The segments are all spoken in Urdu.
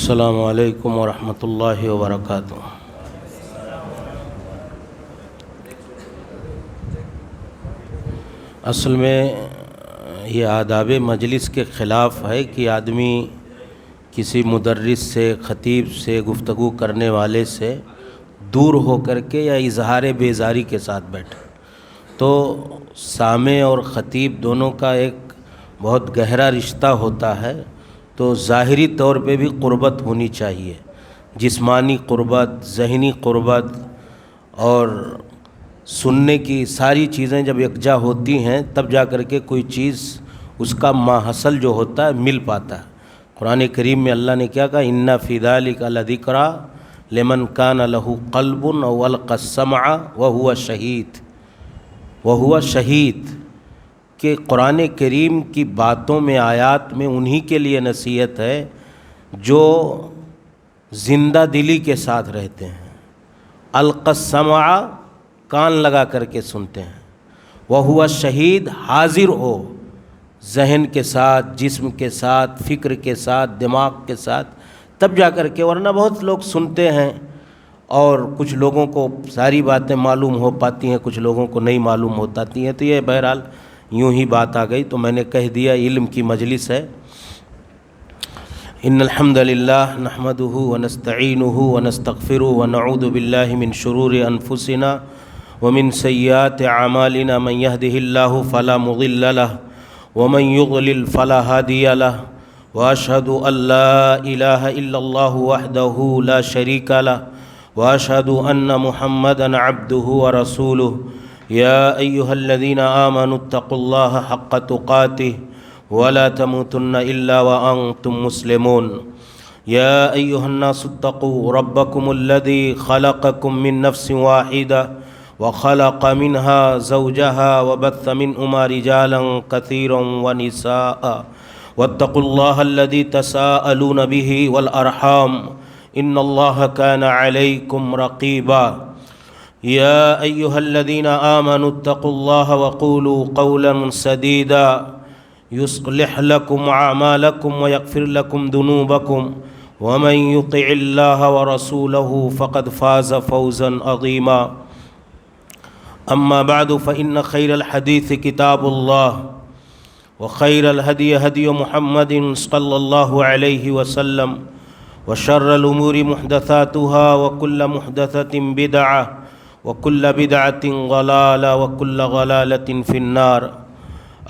السلام علیکم ورحمۃ اللہ وبرکاتہ۔ اصل میں یہ آداب مجلس کے خلاف ہے کہ آدمی کسی مدرس سے، خطیب سے، گفتگو کرنے والے سے دور ہو کر کے یا اظہار بیزاری کے ساتھ بیٹھے۔ تو سامع اور خطیب دونوں کا ایک بہت گہرا رشتہ ہوتا ہے، تو ظاہری طور پہ بھی قربت ہونی چاہیے، جسمانی قربت، ذہنی قربت، اور سننے کی ساری چیزیں جب یکجا ہوتی ہیں تب جا کر کے کوئی چیز اس کا ماحصل جو ہوتا ہے مل پاتا ہے۔ قرآن کریم میں اللہ نے کیا کہا؟ اِنَّ فِي ذَلِكَ لَذِكْرَىٰ لِمَنْ كَانَ لَهُ قَلْبٌ أَوْ أَلْقَى السَّمْعَ وَهُوَ شَهِيدٌ کہ قرآن کریم کی باتوں میں، آیات میں انہی کے لیے نصیحت ہے جو زندہ دلی کے ساتھ رہتے ہیں، القى السمع کان لگا کر کے سنتے ہیں، وہو شہید حاضر ہو ذہن کے ساتھ، جسم کے ساتھ، فکر کے ساتھ، دماغ کے ساتھ، تب جا کر کے۔ ورنہ بہت لوگ سنتے ہیں اور کچھ لوگوں کو ساری باتیں معلوم ہو پاتی ہیں، کچھ لوگوں کو نہیں معلوم ہو پاتی ہیں، تو یہ بہرحال یوں ہی بات آ گئی تو میں نے کہہ دیا۔ علم کی مجلس ہے۔ ان الحمد للہ نحمده ونستعینه ونستغفره ونعوذ باللہ من شرور انفسنا ومن سیئات اعمالنا، من يهده الله فلا مضل له ومن يضلل فلا هادي له، واشهد ان لا اله الا الله وحده لا شريك له، واشهد ان محمدا عبده ورسوله۔ يا أيها الذين آمنوا اتقوا الله حق تقاته ولا تموتن إلا وأنتم مسلمون۔ يا أيها الناس اتقوا ربكم الذي خلقكم من نفس واحدة وخلق منها زوجها وبث منهما رجالا كثيرا ونساء، واتقوا الله الذي تساءلون به والأرحام إن الله كان عليكم رقيبا۔ يا أيها الذين آمنوا اتقوا الله وقولوا قولا سديدا يصلح لكم أعمالكم ويغفر لكم ذنوبكم ومن يطع الله ورسوله فقد فاز فوزا عظيما۔ أما بعد فإن خير الحديث كتاب الله وخير الهدي هدي محمد صلى الله عليه وسلم وشر الأمور محدثاتها وكل محدثة بدعة وكل بدعة ضلالة وكل ضلالة في النار۔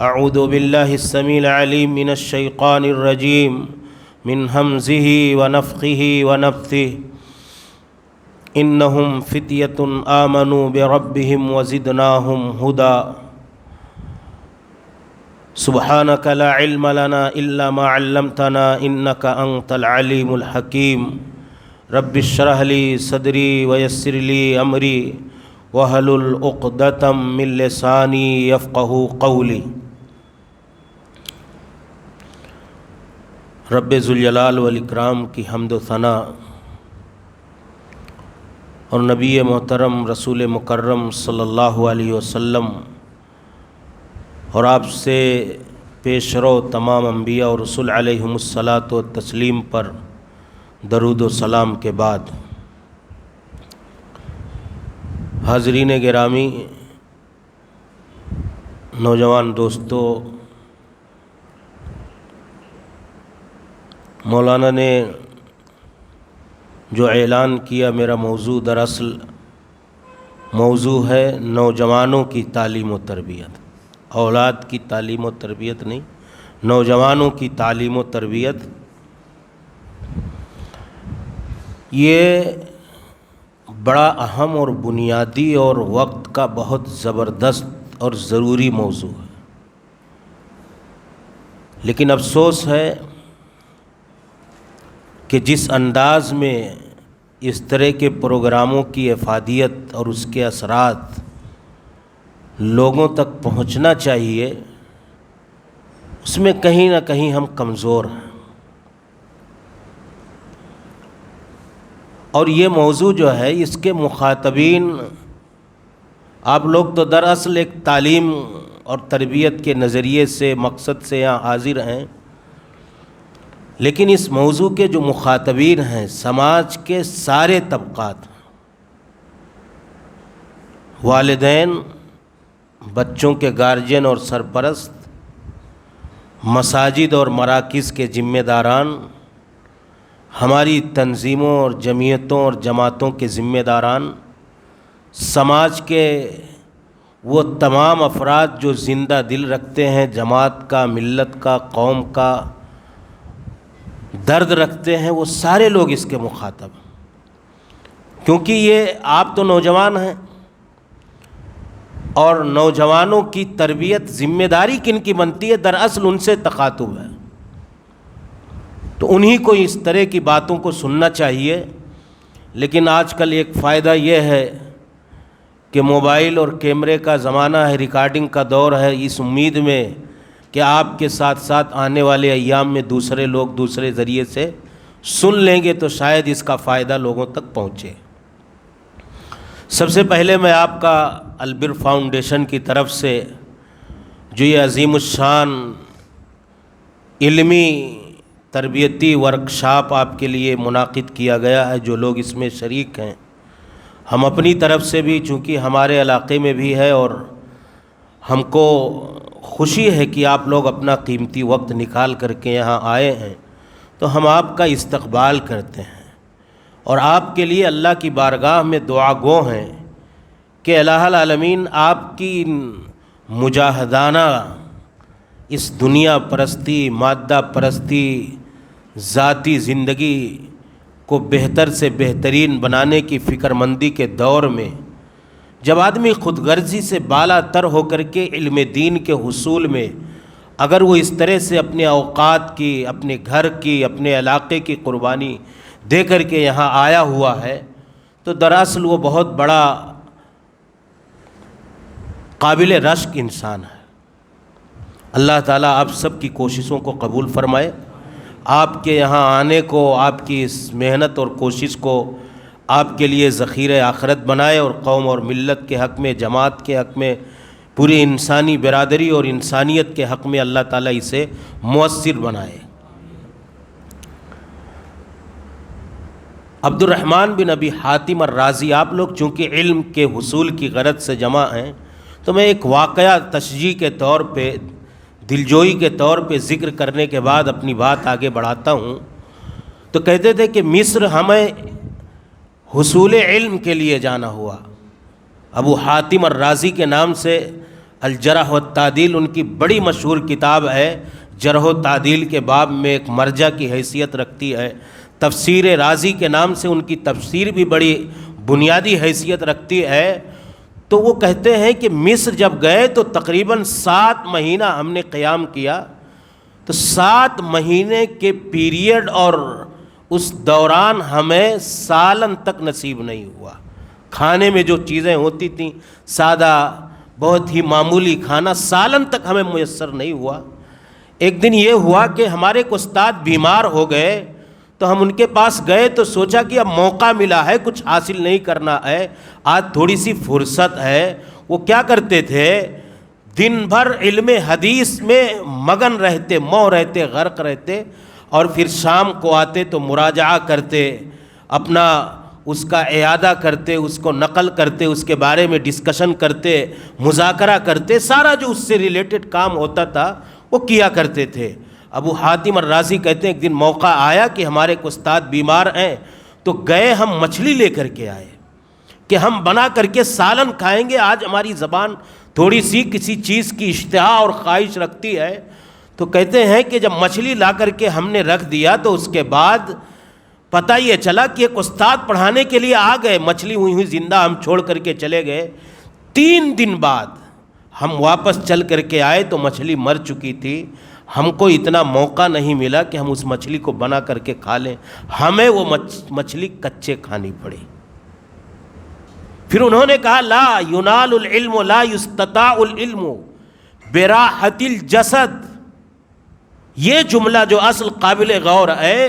أعوذ بالله السميع العليم من الشيطان الرجيم من همزه ونفخه ونفثه إنهم فتية آمنوا بربهم وزدناهم هدى۔ سبحانك لا علم لنا إلا ما علمتنا إنك أنت العليم الحكيم۔ رب اشرح لي صدري ويسر لي امری واحلل عقدۃ من لسانی یفقہوا قولی۔ رب ذوالجلال والاکرام کی حمد و ثنا اور نبی محترم رسول مکرم صلی اللہ علیہ وسلم اور آپ سے پیش رو تمام انبیاء اور رسول علیہم الصلاۃ والتسلیم پر درود و سلام کے بعد، حاضرین گرامی، نوجوان دوستو، مولانا نے جو اعلان کیا، میرا موضوع دراصل موضوع ہے نوجوانوں کی تعلیم و تربیت، اولاد کی تعلیم و تربیت نہیں، نوجوانوں کی تعلیم و تربیت۔ یہ بڑا اہم اور بنیادی اور وقت کا بہت زبردست اور ضروری موضوع ہے، لیکن افسوس ہے کہ جس انداز میں اس طرح کے پروگراموں کی افادیت اور اس کے اثرات لوگوں تک پہنچنا چاہیے، اس میں کہیں نہ کہیں ہم کمزور ہیں۔ اور یہ موضوع جو ہے، اس کے مخاطبین آپ لوگ تو دراصل ایک تعلیم اور تربیت کے نظریے سے، مقصد سے یہاں حاضر ہیں، لیکن اس موضوع کے جو مخاطبین ہیں سماج کے سارے طبقات، والدین، بچوں کے گارجین اور سرپرست، مساجد اور مراکز کے ذمہ داران، ہماری تنظیموں اور جمعیتوں اور جماعتوں کے ذمہ داران، سماج کے وہ تمام افراد جو زندہ دل رکھتے ہیں جماعت کا، ملت کا، قوم کا درد رکھتے ہیں، وہ سارے لوگ اس کے مخاطب ہیں۔ کیونکہ یہ آپ تو نوجوان ہیں اور نوجوانوں کی تربیت ذمہ داری کن کی بنتی ہے؟ دراصل ان سے تخاطب ہے، تو انہی کو اس طرح کی باتوں کو سننا چاہیے۔ لیکن آج کل ایک فائدہ یہ ہے کہ موبائل اور کیمرے کا زمانہ ہے، ریکارڈنگ کا دور ہے، اس امید میں کہ آپ کے ساتھ ساتھ آنے والے ایام میں دوسرے لوگ دوسرے ذریعے سے سن لیں گے تو شاید اس کا فائدہ لوگوں تک پہنچے۔ سب سے پہلے میں آپ کا البر فاؤنڈیشن کی طرف سے جو یہ عظیم الشان علمی تربیتی ورکشاپ آپ کے لیے منعقد کیا گیا ہے، جو لوگ اس میں شریک ہیں، ہم اپنی طرف سے بھی، چونکہ ہمارے علاقے میں بھی ہے اور ہم کو خوشی ہے کہ آپ لوگ اپنا قیمتی وقت نکال کر کے یہاں آئے ہیں، تو ہم آپ کا استقبال کرتے ہیں اور آپ کے لیے اللہ کی بارگاہ میں دعا گو ہیں کہ الہ العالمین آپ کی مجاہدانہ اس دنیا پرستی، مادہ پرستی، ذاتی زندگی کو بہتر سے بہترین بنانے کی فکر مندی کے دور میں، جب آدمی خود غرضی سے بالا تر ہو کر کے علم دین کے حصول میں اگر وہ اس طرح سے اپنے اوقات کی، اپنے گھر کی، اپنے علاقے کی قربانی دے کر کے یہاں آیا ہوا ہے، تو دراصل وہ بہت بڑا قابل رشک انسان ہے۔ اللہ تعالیٰ آپ سب کی کوششوں کو قبول فرمائے، آپ کے یہاں آنے کو، آپ کی اس محنت اور کوشش کو آپ کے لیے ذخیرہ آخرت بنائے اور قوم اور ملت کے حق میں، جماعت کے حق میں، پوری انسانی برادری اور انسانیت کے حق میں اللہ تعالیٰ اسے مؤثر بنائے۔ عبد الرحمن بن ابی حاتم الرازی، آپ لوگ چونکہ علم کے حصول کی غرض سے جمع ہیں، تو میں ایک واقعہ تشجیع کے طور پہ، دلجوئی کے طور پہ ذکر کرنے کے بعد اپنی بات آگے بڑھاتا ہوں۔ تو کہتے تھے کہ مصر ہمیں حصول علم کے لیے جانا ہوا۔ ابو حاتم الرازی کے نام سے الجرح والتعدیل ان کی بڑی مشہور کتاب ہے، جرح و تعدیل کے باب میں ایک مرجع کی حیثیت رکھتی ہے۔ تفسیر رازی کے نام سے ان کی تفسیر بھی بڑی بنیادی حیثیت رکھتی ہے۔ تو وہ کہتے ہیں کہ مصر جب گئے تو تقریباً 7 مہینہ ہم نے قیام کیا، تو 7 مہینے کے پیریڈ اور اس دوران ہمیں سالن تک نصیب نہیں ہوا۔ کھانے میں جو چیزیں ہوتی تھیں سادہ بہت ہی معمولی کھانا، سالن تک ہمیں میسر نہیں ہوا۔ ایک دن یہ ہوا کہ ہمارے ایک استاد بیمار ہو گئے، تو ہم ان کے پاس گئے تو سوچا کہ اب موقع ملا ہے، کچھ حاصل نہیں کرنا ہے، آج تھوڑی سی فرصت ہے۔ وہ کیا کرتے تھے؟ دن بھر علم حدیث میں مگن رہتے، موہ رہتے، غرق رہتے، اور پھر شام کو آتے تو مراجعہ کرتے، اپنا اس کا اعادہ کرتے، اس کو نقل کرتے، اس کے بارے میں ڈسکشن کرتے، مذاکرہ کرتے، سارا جو اس سے ریلیٹڈ کام ہوتا تھا وہ کیا کرتے تھے۔ ابو حاتم الرازی کہتے ہیں ایک دن موقع آیا کہ ہمارے ایک استاد بیمار ہیں، تو گئے، ہم مچھلی لے کر کے آئے کہ ہم بنا کر کے سالن کھائیں گے، آج ہماری زبان تھوڑی سی کسی چیز کی اشتہا اور خواہش رکھتی ہے۔ تو کہتے ہیں کہ جب مچھلی لا کر کے ہم نے رکھ دیا تو اس کے بعد پتہ یہ چلا کہ ایک استاد پڑھانے کے لیے آ گئے، مچھلی ہوئی زندہ ہم چھوڑ کر کے چلے گئے۔ 3 دن بعد ہم واپس چل کر کے آئے تو مچھلی مر چکی تھی۔ ہم کو اتنا موقع نہیں ملا کہ ہم اس مچھلی کو بنا کر کے کھا لیں، ہمیں وہ مچھلی کچے کھانی پڑی۔ پھر انہوں نے کہا لا ینال العلم لا یستطاع العلم براحت الجسد۔ یہ جملہ جو اصل قابل غور ہے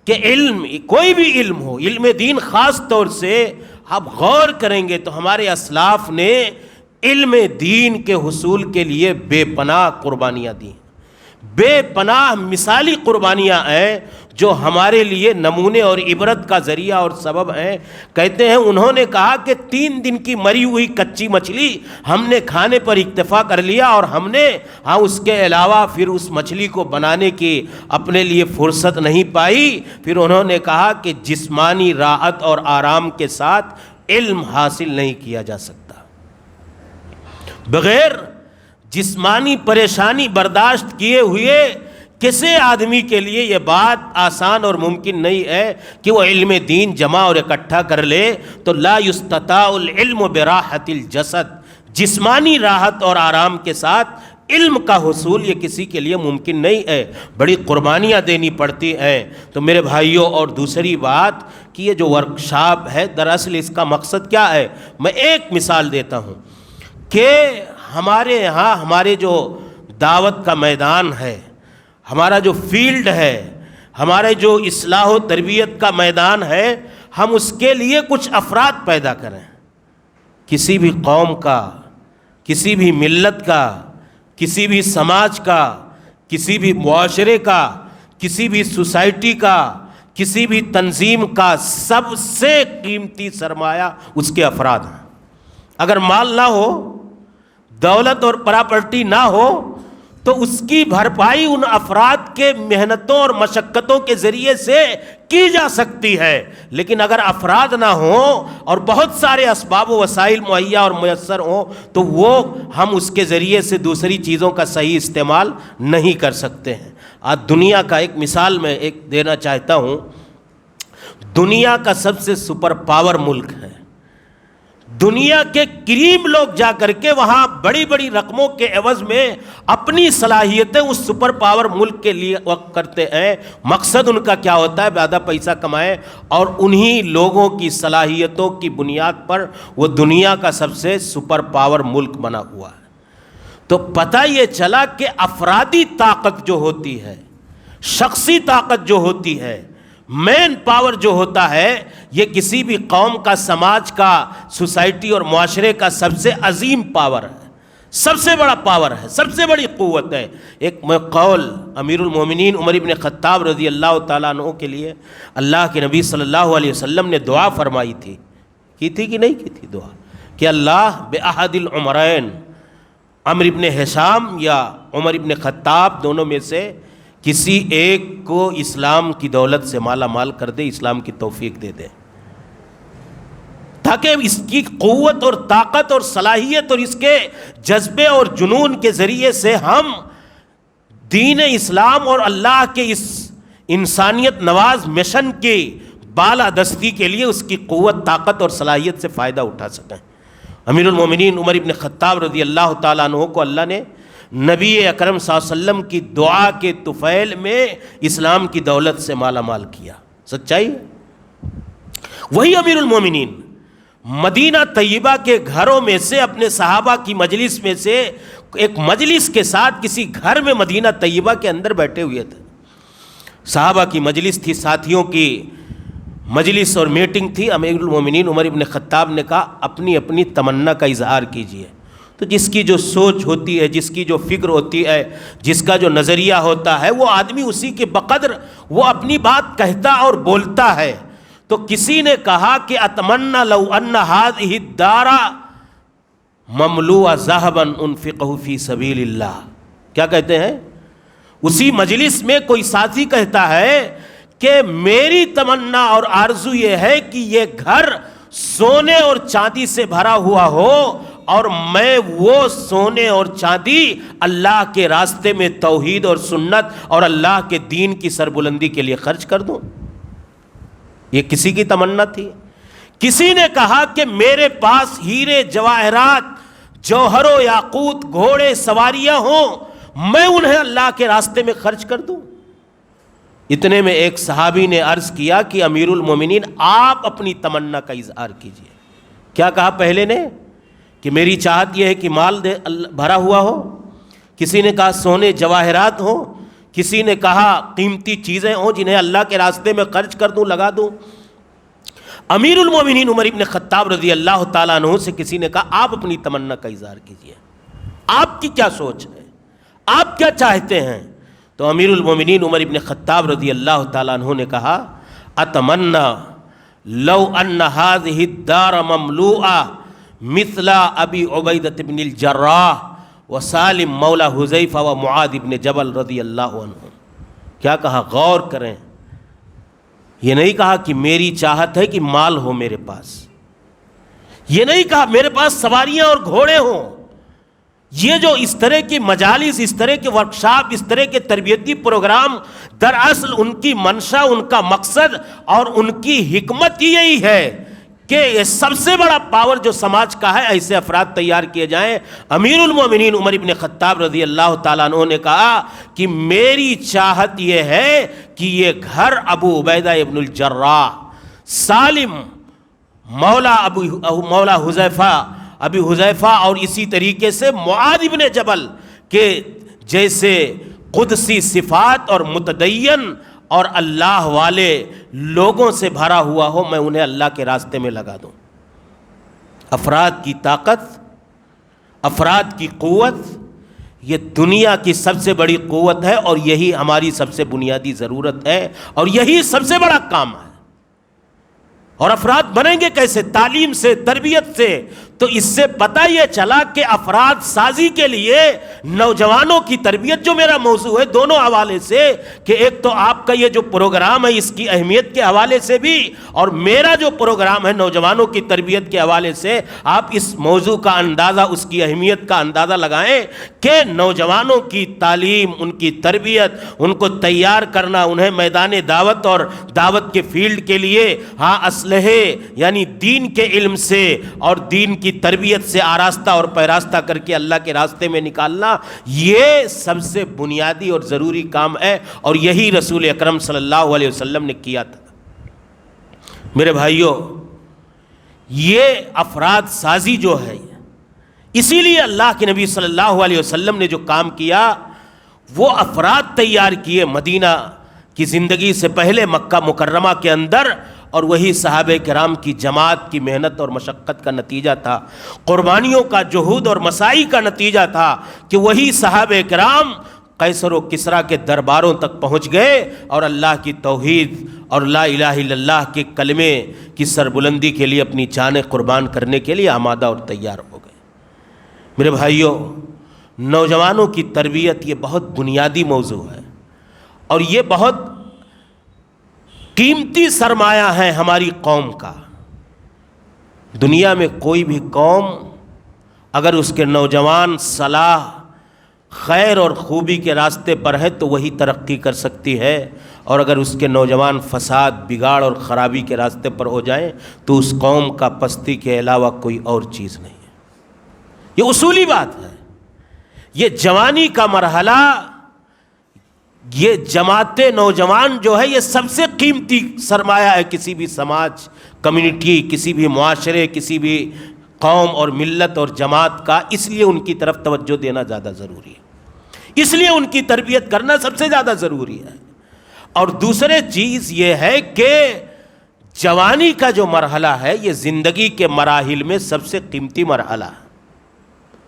کہ علم، کوئی بھی علم ہو، علم دین خاص طور سے آپ غور کریں گے تو ہمارے اسلاف نے علم دین کے حصول کے لیے بے پناہ قربانیاں دی، بے پناہ مثالی قربانیاں ہیں جو ہمارے لیے نمونے اور عبرت کا ذریعہ اور سبب ہیں۔ کہتے ہیں انہوں نے کہا کہ 3 دن کی مری ہوئی کچی مچھلی ہم نے کھانے پر اکتفا کر لیا، اور ہم نے اس کے علاوہ پھر اس مچھلی کو بنانے کی اپنے لیے فرصت نہیں پائی۔ پھر انہوں نے کہا کہ جسمانی راحت اور آرام کے ساتھ علم حاصل نہیں کیا جا سکتا۔ بغیر جسمانی پریشانی برداشت کیے ہوئے کسی آدمی کے لیے یہ بات آسان اور ممکن نہیں ہے کہ وہ علم دین جمع اور اکٹھا کر لے۔ تو لا یستطاع العلم براحت الجسد، جسمانی راحت اور آرام کے ساتھ علم کا حصول یہ کسی کے لیے ممکن نہیں ہے، بڑی قربانیاں دینی پڑتی ہیں۔ تو میرے بھائیوں، اور دوسری بات کہ یہ جو ورکشاپ ہے دراصل اس کا مقصد کیا ہے؟ میں ایک مثال دیتا ہوں کہ ہمارے یہاں ہمارے جو دعوت کا میدان ہے، ہمارا جو فیلڈ ہے، ہمارے جو اصلاح و تربیت کا میدان ہے، ہم اس کے لیے کچھ افراد پیدا کریں، کسی بھی قوم کا، کسی بھی ملت کا، کسی بھی سماج کا، کسی بھی معاشرے کا، کسی بھی سوسائٹی کا، کسی بھی تنظیم کا سب سے قیمتی سرمایہ اس کے افراد ہیں۔ اگر مال نہ ہو، دولت اور پراپرٹی نہ ہو، تو اس کی بھرپائی ان افراد کے محنتوں اور مشقتوں کے ذریعے سے کی جا سکتی ہے۔ لیکن اگر افراد نہ ہوں اور بہت سارے اسباب و وسائل مہیا اور میسر ہوں تو وہ ہم اس کے ذریعے سے دوسری چیزوں کا صحیح استعمال نہیں کر سکتے ہیں۔ آج دنیا کا ایک مثال میں ایک دینا چاہتا ہوں۔ دنیا کا سب سے سپر پاور ملک ہے، دنیا کے کریم لوگ جا کر کے وہاں بڑی بڑی رقموں کے عوض میں اپنی صلاحیتیں اس سپر پاور ملک کے لیے وقف کرتے ہیں۔ مقصد ان کا کیا ہوتا ہے؟ زیادہ پیسہ کمائیں، اور انہی لوگوں کی صلاحیتوں کی بنیاد پر وہ دنیا کا سب سے سپر پاور ملک بنا ہوا ہے۔ تو پتہ یہ چلا کہ افرادی طاقت جو ہوتی ہے، شخصی طاقت جو ہوتی ہے، مین پاور جو ہوتا ہے، یہ کسی بھی قوم کا، سماج کا، سوسائٹی اور معاشرے کا سب سے عظیم پاور ہے، سب سے بڑا پاور ہے، سب سے بڑی قوت ہے۔ ایک قول امیر المومنین عمر ابن خطاب رضی اللہ تعالیٰ عنہ کے لیے اللہ کے نبی صلی اللہ علیہ وسلم نے دعا فرمائی تھی، کی تھی کہ نہیں کی تھی دعا؟ کہ اللہ بأحد العمرین، عمر ابن ہشام یا عمر ابن خطاب دونوں میں سے کسی ایک کو اسلام کی دولت سے مالا مال کر دے، اسلام کی توفیق دے دے، تاکہ اس کی قوت اور طاقت اور صلاحیت اور اس کے جذبے اور جنون کے ذریعے سے ہم دین اسلام اور اللہ کے اس انسانیت نواز مشن کی بالادستی کے لیے اس کی قوت، طاقت اور صلاحیت سے فائدہ اٹھا سکیں۔ امیر المومنین عمر ابن خطاب رضی اللہ تعالیٰ عنہ کو اللہ نے نبی اکرم صلی اللہ علیہ وسلم کی دعا کے طفیل میں اسلام کی دولت سے مالا مال کیا۔ سچائی ہے۔ وہی امیر المومنین مدینہ طیبہ کے گھروں میں سے اپنے صحابہ کی مجلس میں سے ایک مجلس کے ساتھ کسی گھر میں مدینہ طیبہ کے اندر بیٹھے ہوئے تھے۔ صحابہ کی مجلس تھی، ساتھیوں کی مجلس اور میٹنگ تھی۔ امیر المومنین عمر ابن خطاب نے کہا اپنی اپنی تمنا کا اظہار کیجیے۔ تو جس کی جو سوچ ہوتی ہے، جس کی جو فکر ہوتی ہے، جس کا جو نظریہ ہوتا ہے، وہ آدمی اسی کے بقدر وہ اپنی بات کہتا اور بولتا ہے۔ تو کسی نے کہا کہ اتمنى لو ان هذه الدار مملوء ذهبا انفقه في سبيل اللہ۔ کیا کہتے ہیں؟ اسی مجلس میں کوئی ساتھی کہتا ہے کہ میری تمنا اور آرزو یہ ہے کہ یہ گھر سونے اور چاندی سے بھرا ہوا ہو، اور میں وہ سونے اور چاندی اللہ کے راستے میں توحید اور سنت اور اللہ کے دین کی سربلندی کے لیے خرچ کر دوں۔ یہ کسی کی تمنا تھی۔ کسی نے کہا کہ میرے پاس ہیرے جواہرات، جوہر و یاقوت، گھوڑے سواریاں ہوں، میں انہیں اللہ کے راستے میں خرچ کر دوں۔ اتنے میں ایک صحابی نے عرض کیا کہ امیر المومنین آپ اپنی تمنا کا اظہار کیجئے۔ کیا کہا پہلے نے؟ کہ میری چاہت یہ ہے کہ مال بھرا ہوا ہو، کسی نے کہا سونے جواہرات ہوں، کسی نے کہا قیمتی چیزیں ہوں جنہیں اللہ کے راستے میں خرچ کر دوں، لگا دوں۔ امیر المومنین عمر ابن خطاب رضی اللہ تعالیٰ عنہ سے کسی نے کہا آپ اپنی تمنا کا اظہار کیجئے، آپ کی کیا سوچ ہے، آپ کیا چاہتے ہیں؟ تو امیر المومنین عمر ابن خطاب رضی اللہ تعالیٰ عنہ نے کہا اتمنى لو ان هذه الدار مملوءة مثل ابی عبیدۃ بن الجراح وسالم مولا حذیفہ ومعاذ بن جبل رضی اللہ عنہ. کیا کہا؟ غور کریں. یہ نہیں کہا کہ میری چاہت ہے کہ مال ہو میرے پاس، یہ نہیں کہا میرے پاس سواریاں اور گھوڑے ہوں. یہ جو اس طرح کی مجالس، اس طرح کے ورکشاپ، اس طرح کے تربیتی پروگرام، دراصل ان کی منشا، ان کا مقصد اور ان کی حکمت یہی ہے کہ یہ سب سے بڑا پاور جو سماج کا ہے ایسے افراد تیار کیے جائیں. امیر المومنین عمر ابن خطاب رضی اللہ تعالیٰ عنہ نے کہا کہ میری چاہت یہ ہے کہ یہ گھر ابو عبیدہ ابن الجراح، سالم مولا حذیفہ، ابی حذیفہ، اور اسی طریقے سے معاذ ابن جبل کے جیسے قدسی صفات اور متدین اور اللہ والے لوگوں سے بھرا ہوا ہو، میں انہیں اللہ کے راستے میں لگا دوں. افراد کی طاقت، افراد کی قوت، یہ دنیا کی سب سے بڑی قوت ہے اور یہی ہماری سب سے بنیادی ضرورت ہے اور یہی سب سے بڑا کام ہے. اور افراد بنیں گے کیسے؟ تعلیم سے، تربیت سے. تو اس سے پتہ یہ چلا کہ افراد سازی کے لیے نوجوانوں کی تربیت جو میرا موضوع ہے، دونوں حوالے سے، کہ ایک تو آپ کا یہ جو پروگرام ہے اس کی اہمیت کے حوالے سے بھی، اور میرا جو پروگرام ہے نوجوانوں کی تربیت کے حوالے سے، آپ اس موضوع کا اندازہ، اس کی اہمیت کا اندازہ لگائیں کہ نوجوانوں کی تعلیم، ان کی تربیت، ان کو تیار کرنا، انہیں میدان دعوت اور دعوت کے فیلڈ کے لیے اسلحے یعنی دین کے علم سے اور دین کی تربیت سے آراستہ اور پیراستہ کر کے اللہ کے راستے میں نکالنا، یہ سب سے بنیادی اور ضروری کام ہے اور یہی رسول اکرم صلی اللہ علیہ وسلم نے کیا تھا. میرے بھائیوں، یہ افراد سازی جو ہے، اسی لیے اللہ کے نبی صلی اللہ علیہ وسلم نے جو کام کیا وہ افراد تیار کیے مدینہ کی زندگی سے پہلے مکہ مکرمہ کے اندر، اور وہی صحابہ کرام کی جماعت کی محنت اور مشقت کا نتیجہ تھا، قربانیوں کا، جہود اور مساعی کا نتیجہ تھا کہ وہی صحابہ کرام قیصر و کسریٰ کے درباروں تک پہنچ گئے اور اللہ کی توحید اور لا الہ الا اللہ کے کلمے کی سربلندی کے لیے اپنی جانیں قربان کرنے کے لیے آمادہ اور تیار ہو گئے. میرے بھائیوں، نوجوانوں کی تربیت یہ بہت بنیادی موضوع ہے اور یہ بہت قیمتی سرمایہ ہے ہماری قوم کا. دنیا میں کوئی بھی قوم اگر اس کے نوجوان صلاح، خیر اور خوبی کے راستے پر ہے تو وہی ترقی کر سکتی ہے، اور اگر اس کے نوجوان فساد، بگاڑ اور خرابی کے راستے پر ہو جائیں تو اس قوم کا پستی کے علاوہ کوئی اور چیز نہیں ہے. یہ اصولی بات ہے. یہ جوانی کا مرحلہ، یہ جماعت نوجوان جو ہے، یہ سب سے قیمتی سرمایہ ہے کسی بھی سماج، کمیونٹی، کسی بھی معاشرے، کسی بھی قوم اور ملت اور جماعت کا. اس لیے ان کی طرف توجہ دینا زیادہ ضروری ہے، اس لیے ان کی تربیت کرنا سب سے زیادہ ضروری ہے. اور دوسرے چیز یہ ہے کہ جوانی کا جو مرحلہ ہے یہ زندگی کے مراحل میں سب سے قیمتی مرحلہ ہے.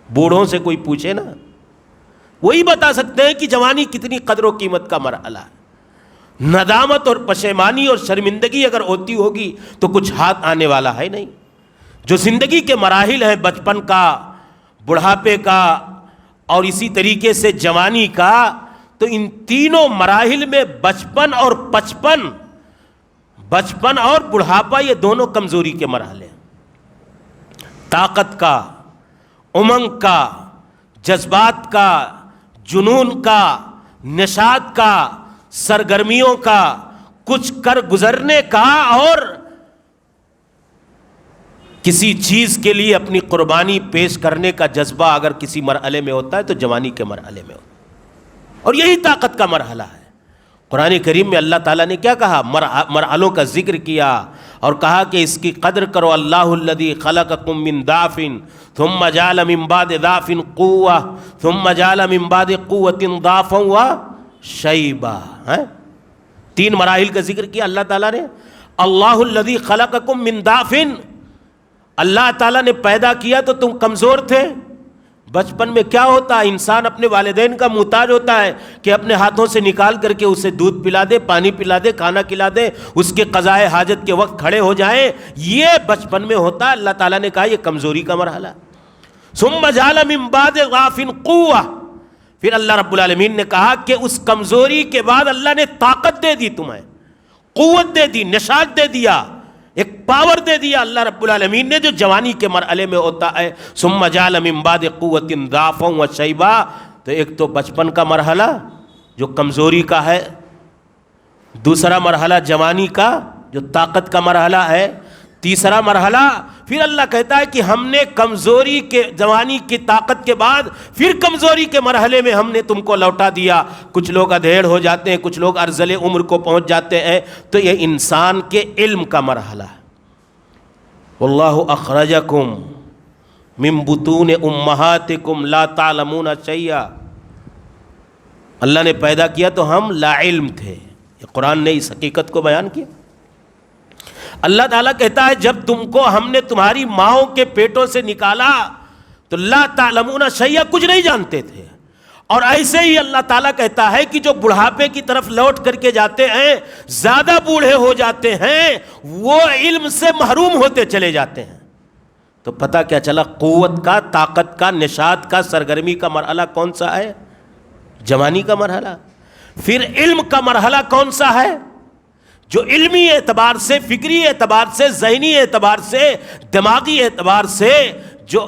بوڑھوں سے کوئی پوچھے نا، وہی بتا سکتے ہیں کہ جوانی کتنی قدر و قیمت کا مرحلہ ہے. ندامت اور پشیمانی اور شرمندگی اگر ہوتی ہوگی تو کچھ ہاتھ آنے والا ہے نہیں. جو زندگی کے مراحل ہیں، بچپن کا، بڑھاپے کا اور اسی طریقے سے جوانی کا، تو ان تینوں مراحل میں بچپن اور پچپن، بچپن اور بڑھاپا، یہ دونوں کمزوری کے مرحلے ہیں. طاقت کا، امنگ کا، جذبات کا، جنون کا، نشاط کا، سرگرمیوں کا، کچھ کر گزرنے کا اور کسی چیز کے لیے اپنی قربانی پیش کرنے کا جذبہ اگر کسی مرحلے میں ہوتا ہے تو جوانی کے مرحلے میں ہوتا ہے، اور یہی طاقت کا مرحلہ ہے. قرآن کریم میں اللہ تعالیٰ نے کیا کہا؟ مرحلوں کا ذکر کیا اور کہا کہ اس کی قدر کرو. اللہ الذی خلقکم من ضعف ثم جعل من بعد ضعف قوة ثم جعل من بعد قوة ضعفا وشیبا. تین مراحل کا ذکر کیا اللہ تعالیٰ نے. اللہ الذی خلقکم من ضعف، اللہ تعالیٰ نے پیدا کیا تو تم کمزور تھے، بچپن میں کیا ہوتا ہے، انسان اپنے والدین کا محتاج ہوتا ہے کہ اپنے ہاتھوں سے نکال کر کے اسے دودھ پلا دے، پانی پلا دے، کھانا کھلا دے، اس کے قضائے حاجت کے وقت کھڑے ہو جائیں، یہ بچپن میں ہوتا ہے۔ اللہ تعالیٰ نے کہا یہ کمزوری کا مرحلہ۔ ثم جعل من بعد ضعف قوة، پھر اللہ رب العالمین نے کہا کہ اس کمزوری کے بعد اللہ نے طاقت دے دی، تمہیں قوت دے دی، نشاط دے دیا، ایک پاور دے دیا اللہ رب العالمین نے، جو جوانی کے مرحلے میں ہوتا ہے۔ ثم جعل من بعد قوة ضعفا وشیبا، تو ایک تو بچپن کا مرحلہ جو کمزوری کا ہے، دوسرا مرحلہ جوانی کا جو طاقت کا مرحلہ ہے، تیسرا مرحلہ پھر اللہ کہتا ہے کہ ہم نے کمزوری کے، جوانی کی طاقت کے بعد پھر کمزوری کے مرحلے میں ہم نے تم کو لوٹا دیا۔ کچھ لوگ ادھیڑ ہو جاتے ہیں، کچھ لوگ ارذل عمر کو پہنچ جاتے ہیں، تو یہ انسان کے علم کا مرحلہ ہے۔ واللہ اخرجکم من بطون امہاتکم لا تعلمون شیئا، اللہ نے پیدا کیا تو ہم لا علم تھے۔ یہ قرآن نے اس حقیقت کو بیان کیا۔ اللہ تعالیٰ کہتا ہے جب تم کو ہم نے تمہاری ماؤں کے پیٹوں سے نکالا تو لا تعلمون شیئا، کچھ نہیں جانتے تھے۔ اور ایسے ہی اللہ تعالیٰ کہتا ہے کہ جو بڑھاپے کی طرف لوٹ کر کے جاتے ہیں، زیادہ بوڑھے ہو جاتے ہیں، وہ علم سے محروم ہوتے چلے جاتے ہیں۔ تو پتہ کیا چلا، قوت کا، طاقت کا، نشاط کا، سرگرمی کا مرحلہ کون سا ہے؟ جوانی کا مرحلہ۔ پھر علم کا مرحلہ کون سا ہے؟ جو علمی اعتبار سے، فکری اعتبار سے، ذہنی اعتبار سے، دماغی اعتبار سے، جو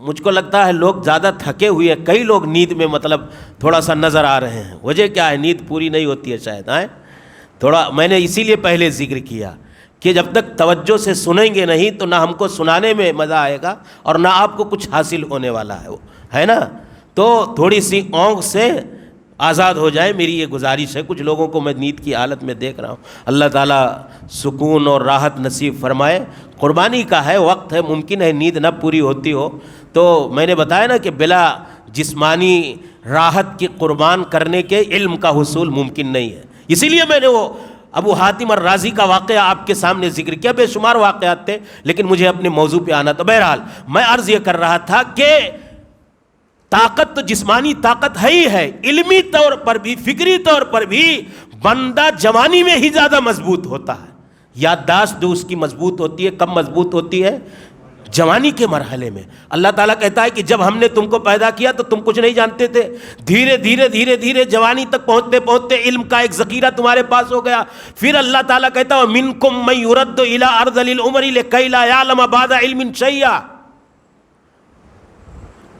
مجھ کو لگتا ہے لوگ زیادہ تھکے ہوئے ہیں، کئی لوگ نیند میں مطلب تھوڑا سا نظر آ رہے ہیں۔ وجہ کیا ہے؟ نیند پوری نہیں ہوتی ہے شاید، تھوڑا میں نے اسی لیے پہلے ذکر کیا کہ جب تک توجہ سے سنیں گے نہیں تو نہ ہم کو سنانے میں مزہ آئے گا اور نہ آپ کو کچھ حاصل ہونے والا ہے نا۔ تو تھوڑی سی اونگ سے آزاد ہو جائے، میری یہ گزارش ہے۔ کچھ لوگوں کو میں نیند کی حالت میں دیکھ رہا ہوں، اللہ تعالیٰ سکون اور راحت نصیب فرمائے۔ قربانی کا ہے، وقت ہے، ممکن ہے نیند نہ پوری ہوتی ہو، تو میں نے بتایا نا کہ بلا جسمانی راحت کی قربان کرنے کے علم کا حصول ممکن نہیں ہے۔ اسی لیے میں نے وہ ابو حاتم الرازی کا واقعہ آپ کے سامنے ذکر کیا۔ بے شمار واقعات تھے لیکن مجھے اپنے موضوع پہ آنا تھا۔ بہرحال میں عرض یہ کر رہا تھا کہ طاقت تو جسمانی طاقت ہے ہی ہے، علمی طور پر بھی، فکری طور پر بھی بندہ جوانی میں ہی زیادہ مضبوط ہوتا ہے۔ یادداشت جو اس کی مضبوط ہوتی ہے، کم مضبوط ہوتی ہے جوانی کے مرحلے میں۔ اللہ تعالیٰ کہتا ہے کہ جب ہم نے تم کو پیدا کیا تو تم کچھ نہیں جانتے تھے، دھیرے دھیرے دھیرے دھیرے جوانی تک پہنچتے پہنچتے علم کا ایک ذخیرہ تمہارے پاس ہو گیا۔ پھر اللہ تعالیٰ کہتا ہے مِنکم من یرد الی ارذل العمر لکی لا یعلم بعد علم شیئا،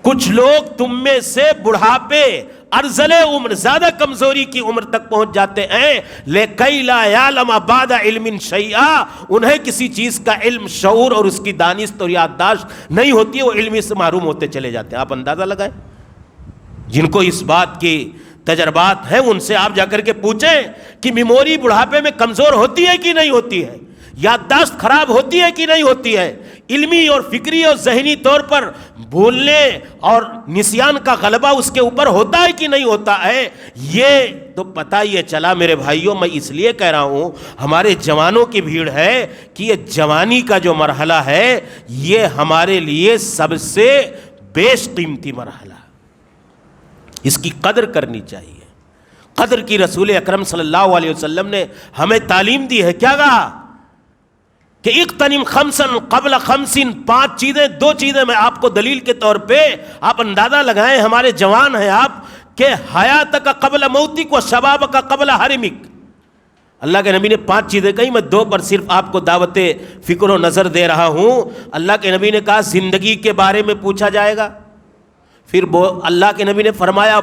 کچھ لوگ تم میں سے بڑھاپے، ارذل عمر، زیادہ کمزوری کی عمر تک پہنچ جاتے ہیں، لکی لا یعلم بعد علم شیئا، انہیں کسی چیز کا علم، شعور اور اس کی دانست اور یادداشت نہیں ہوتی ہے، وہ علم سے محروم ہوتے چلے جاتے ہیں۔ آپ اندازہ لگائیں، جن کو اس بات کی تجربات ہیں ان سے آپ جا کر کے پوچھیں کہ میموری بڑھاپے میں کمزور ہوتی ہے کہ نہیں ہوتی ہے، یادداشت خراب ہوتی ہے کہ نہیں ہوتی ہے، علمی اور فکری اور ذہنی طور پر بھولنے اور نسیان کا غلبہ اس کے اوپر ہوتا ہے کہ نہیں ہوتا ہے۔ یہ تو پتہ یہ چلا میرے بھائیوں، میں اس لیے کہہ رہا ہوں ہمارے جوانوں کی بھیڑ ہے کہ یہ جوانی کا جو مرحلہ ہے یہ ہمارے لیے سب سے بیش قیمتی مرحلہ ہے، اس کی قدر کرنی چاہیے۔ قدر کی رسول اکرم صلی اللہ علیہ وسلم نے ہمیں تعلیم دی ہے۔ کیا کہا کہ اغتنم خمسا قبل خمسین، 5 چیزیں، 2 چیزیں میں آپ کو دلیل کے طور پہ آپ اندازہ لگائیں، ہمارے جوان ہیں آپ، کہ حیاتک قبل موتک و شبابک قبل حرمک۔ اللہ کے نبی نے 5 چیزیں کہیں، میں 2 پر صرف آپ کو دعوت فکر و نظر دے رہا ہوں۔ اللہ کے نبی نے کہا زندگی کے بارے میں پوچھا جائے گا، پھر اللہ کے نبی نے فرمایا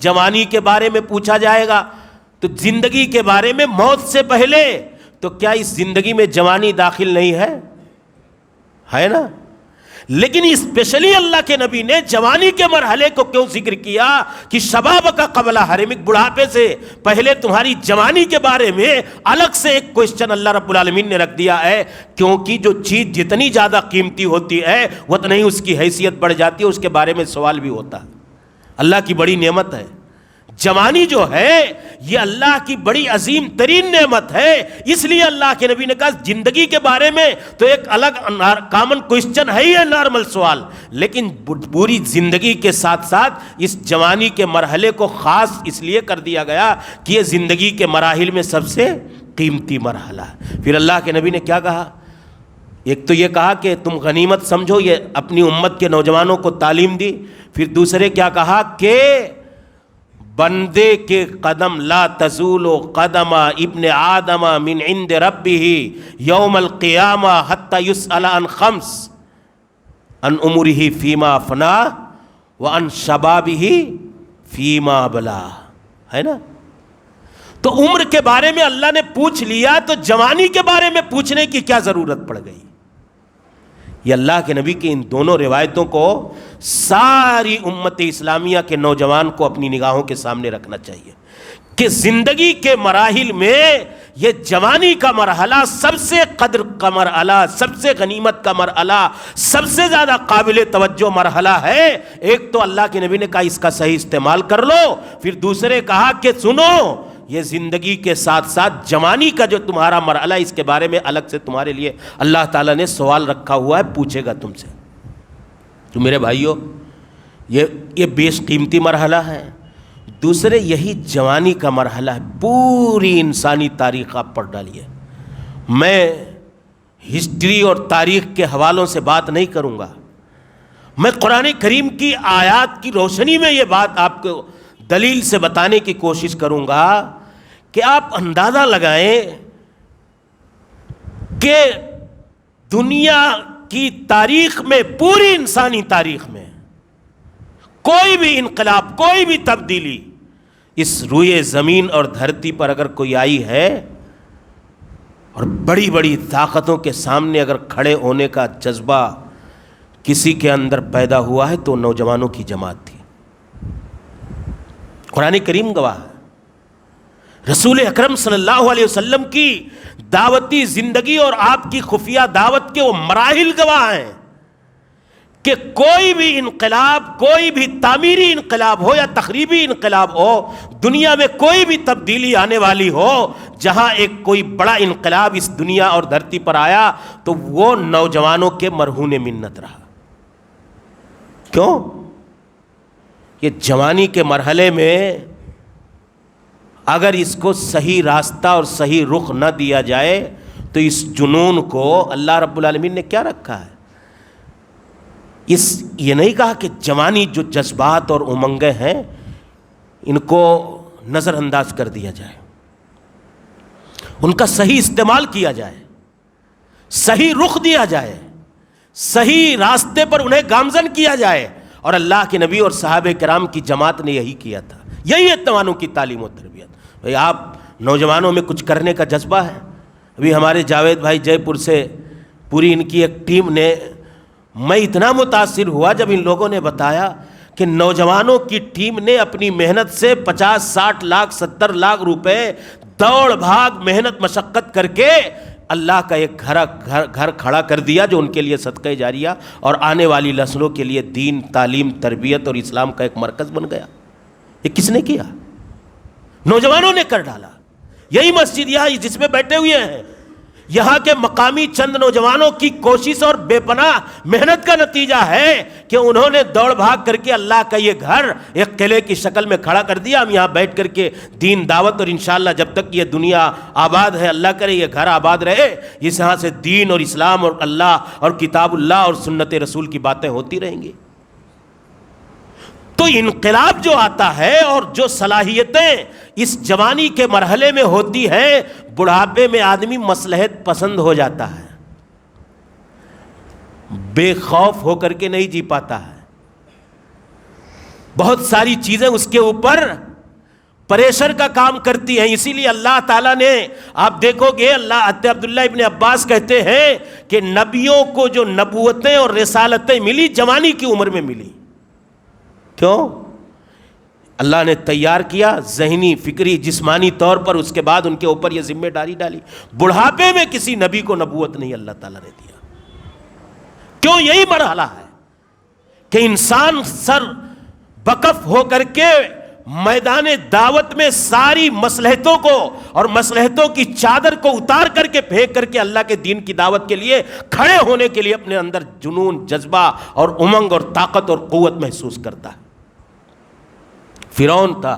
جوانی کے بارے میں پوچھا جائے گا، تو زندگی کے بارے میں موت سے پہلے، تو کیا اس زندگی میں جوانی داخل نہیں ہے نا؟ لیکن اسپیشلی اللہ کے نبی نے جوانی کے مرحلے کو کیوں ذکر کیا کہ شباب کا قبل حرمک، بڑھاپے سے پہلے تمہاری جوانی کے بارے میں الگ سے ایک کوشچن اللہ رب العالمین نے رکھ دیا ہے، کیونکہ جو چیز جتنی زیادہ قیمتی ہوتی ہے اتنی اس کی حیثیت بڑھ جاتی ہے، اس کے بارے میں سوال بھی ہوتا ہے۔ اللہ کی بڑی نعمت ہے، جوانی جو ہے یہ اللہ کی بڑی عظیم ترین نعمت ہے. اس لیے اللہ کے نبی نے کہا زندگی کے بارے میں تو ایک الگ کامن کوئسچن ہے ہی ہے، نارمل سوال، لیکن پوری زندگی کے ساتھ ساتھ اس جوانی کے مرحلے کو خاص اس لیے کر دیا گیا کہ یہ زندگی کے مراحل میں سب سے قیمتی مرحلہ ہے. پھر اللہ کے نبی نے کیا کہا؟ ایک تو یہ کہا کہ تم غنیمت سمجھو، یہ اپنی امت کے نوجوانوں کو تعلیم دی. پھر دوسرے کیا کہا کہ بندے کے قدم لا تزول قدم ابن آدم من عند ربہ یوم القیامہ حتی یسأل عن خمس عن عمرہ فیما افنا وعن شبابہ فیما بلا. ہے نا؟ تو عمر کے بارے میں اللہ نے پوچھ لیا تو جوانی کے بارے میں پوچھنے کی کیا ضرورت پڑ گئی؟ یہ اللہ کے نبی کی ان دونوں روایتوں کو ساری امت اسلامیہ کے نوجوان کو اپنی نگاہوں کے سامنے رکھنا چاہیے کہ زندگی کے مراحل میں یہ جوانی کا مرحلہ سب سے قدر کا مرحلہ، سب سے غنیمت کا مرحلہ، سب سے زیادہ قابل توجہ مرحلہ ہے. ایک تو اللہ کے نبی نے کہا اس کا صحیح استعمال کر لو، پھر دوسرے کہا کہ سنو یہ زندگی کے ساتھ ساتھ جوانی کا جو تمہارا مرحلہ اس کے بارے میں الگ سے تمہارے لیے اللہ تعالیٰ نے سوال رکھا ہوا ہے، پوچھے گا تم سے. تو میرے بھائیوں یہ بیش قیمتی مرحلہ ہے. دوسرے یہی جوانی کا مرحلہ ہے. پوری انسانی تاریخ آپ پڑھ ڈالیے. میں ہسٹری اور تاریخ کے حوالوں سے بات نہیں کروں گا، میں قرآن کریم کی آیات کی روشنی میں یہ بات آپ کو دلیل سے بتانے کی کوشش کروں گا کہ آپ اندازہ لگائیں کہ دنیا کی تاریخ میں، پوری انسانی تاریخ میں کوئی بھی انقلاب، کوئی بھی تبدیلی اس روئے زمین اور دھرتی پر اگر کوئی آئی ہے اور بڑی بڑی طاقتوں کے سامنے اگر کھڑے ہونے کا جذبہ کسی کے اندر پیدا ہوا ہے تو نوجوانوں کی جماعت تھی. قرآن کریم گواہ ہے، رسول اکرم صلی اللہ علیہ وسلم کی دعوتی زندگی اور آپ کی خفیہ دعوت کے وہ مراحل گواہ ہیں کہ کوئی بھی انقلاب، کوئی بھی تعمیری انقلاب ہو یا تخریبی انقلاب ہو، دنیا میں کوئی بھی تبدیلی آنے والی ہو، جہاں ایک کوئی بڑا انقلاب اس دنیا اور دھرتی پر آیا تو وہ نوجوانوں کے مرہون منت رہا. کیوں؟ کہ جوانی کے مرحلے میں اگر اس کو صحیح راستہ اور صحیح رخ نہ دیا جائے تو اس جنون کو اللہ رب العالمین نے کیا رکھا ہے؟ یہ نہیں کہا کہ جوانی جو جذبات اور امنگیں ہیں ان کو نظر انداز کر دیا جائے، ان کا صحیح استعمال کیا جائے، صحیح رخ دیا جائے، صحیح راستے پر انہیں گامزن کیا جائے. اور اللہ کے نبی اور صحابہ کرام کی جماعت نے یہی کیا تھا. یہی ہے نوجوانوں کی تعلیم و تربیت. بھئی آپ نوجوانوں میں کچھ کرنے کا جذبہ ہے. ابھی ہمارے جاوید بھائی جے پور سے پوری ان کی ایک ٹیم نے، میں اتنا متاثر ہوا جب ان لوگوں نے بتایا کہ نوجوانوں کی ٹیم نے اپنی محنت سے 50-60 لاکھ 70 لاکھ روپے دوڑ بھاگ محنت مشقت کر کے اللہ کا ایک گھر کھڑا کر دیا جو ان کے لیے صدقہ جاریہ اور آنے والی نسلوں کے لیے دین، تعلیم، تربیت اور اسلام کا ایک مرکز بن گیا. یہ کس نے کیا؟ نوجوانوں نے کر ڈالا. یہی مسجد یہاں جس میں بیٹھے ہوئے ہیں، یہاں کے مقامی چند نوجوانوں کی کوشش اور بے پناہ محنت کا نتیجہ ہے کہ انہوں نے دوڑ بھاگ کر کے اللہ کا یہ گھر ایک قلعے کی شکل میں کھڑا کر دیا. ہم یہاں بیٹھ کر کے دین، دعوت اور انشاءاللہ جب تک یہ دنیا آباد ہے، اللہ کرے یہ گھر آباد رہے، اس یہاں سے دین اور اسلام اور اللہ اور کتاب اللہ اور سنت رسول کی باتیں ہوتی رہیں گی. تو انقلاب جو آتا ہے اور جو صلاحیتیں اس جوانی کے مرحلے میں ہوتی ہیں، بڑھاپے میں آدمی مصلحت پسند ہو جاتا ہے، بے خوف ہو کر کے نہیں جی پاتا ہے. بہت ساری چیزیں اس کے اوپر پریشر کا کام کرتی ہیں. اسی لیے اللہ تعالیٰ نے، آپ دیکھو گے اللہ عبداللہ ابن عباس کہتے ہیں کہ نبیوں کو جو نبوتیں اور رسالتیں ملی جوانی کی عمر میں ملی. کیوں؟ اللہ نے تیار کیا ذہنی، فکری، جسمانی طور پر، اس کے بعد ان کے اوپر یہ ذمہ داری ڈالی. بڑھاپے میں کسی نبی کو نبوت نہیں اللہ تعالیٰ نے دیا. کیوں؟ یہی مرحلہ ہے کہ انسان سر بکف ہو کر کے میدان دعوت میں ساری مصلحتوں کو اور مصلحتوں کی چادر کو اتار کر کے پھینک کر کے اللہ کے دین کی دعوت کے لیے کھڑے ہونے کے لیے اپنے اندر جنون، جذبہ اور امنگ اور طاقت اور قوت محسوس کرتا ہے۔ فرعون تھا،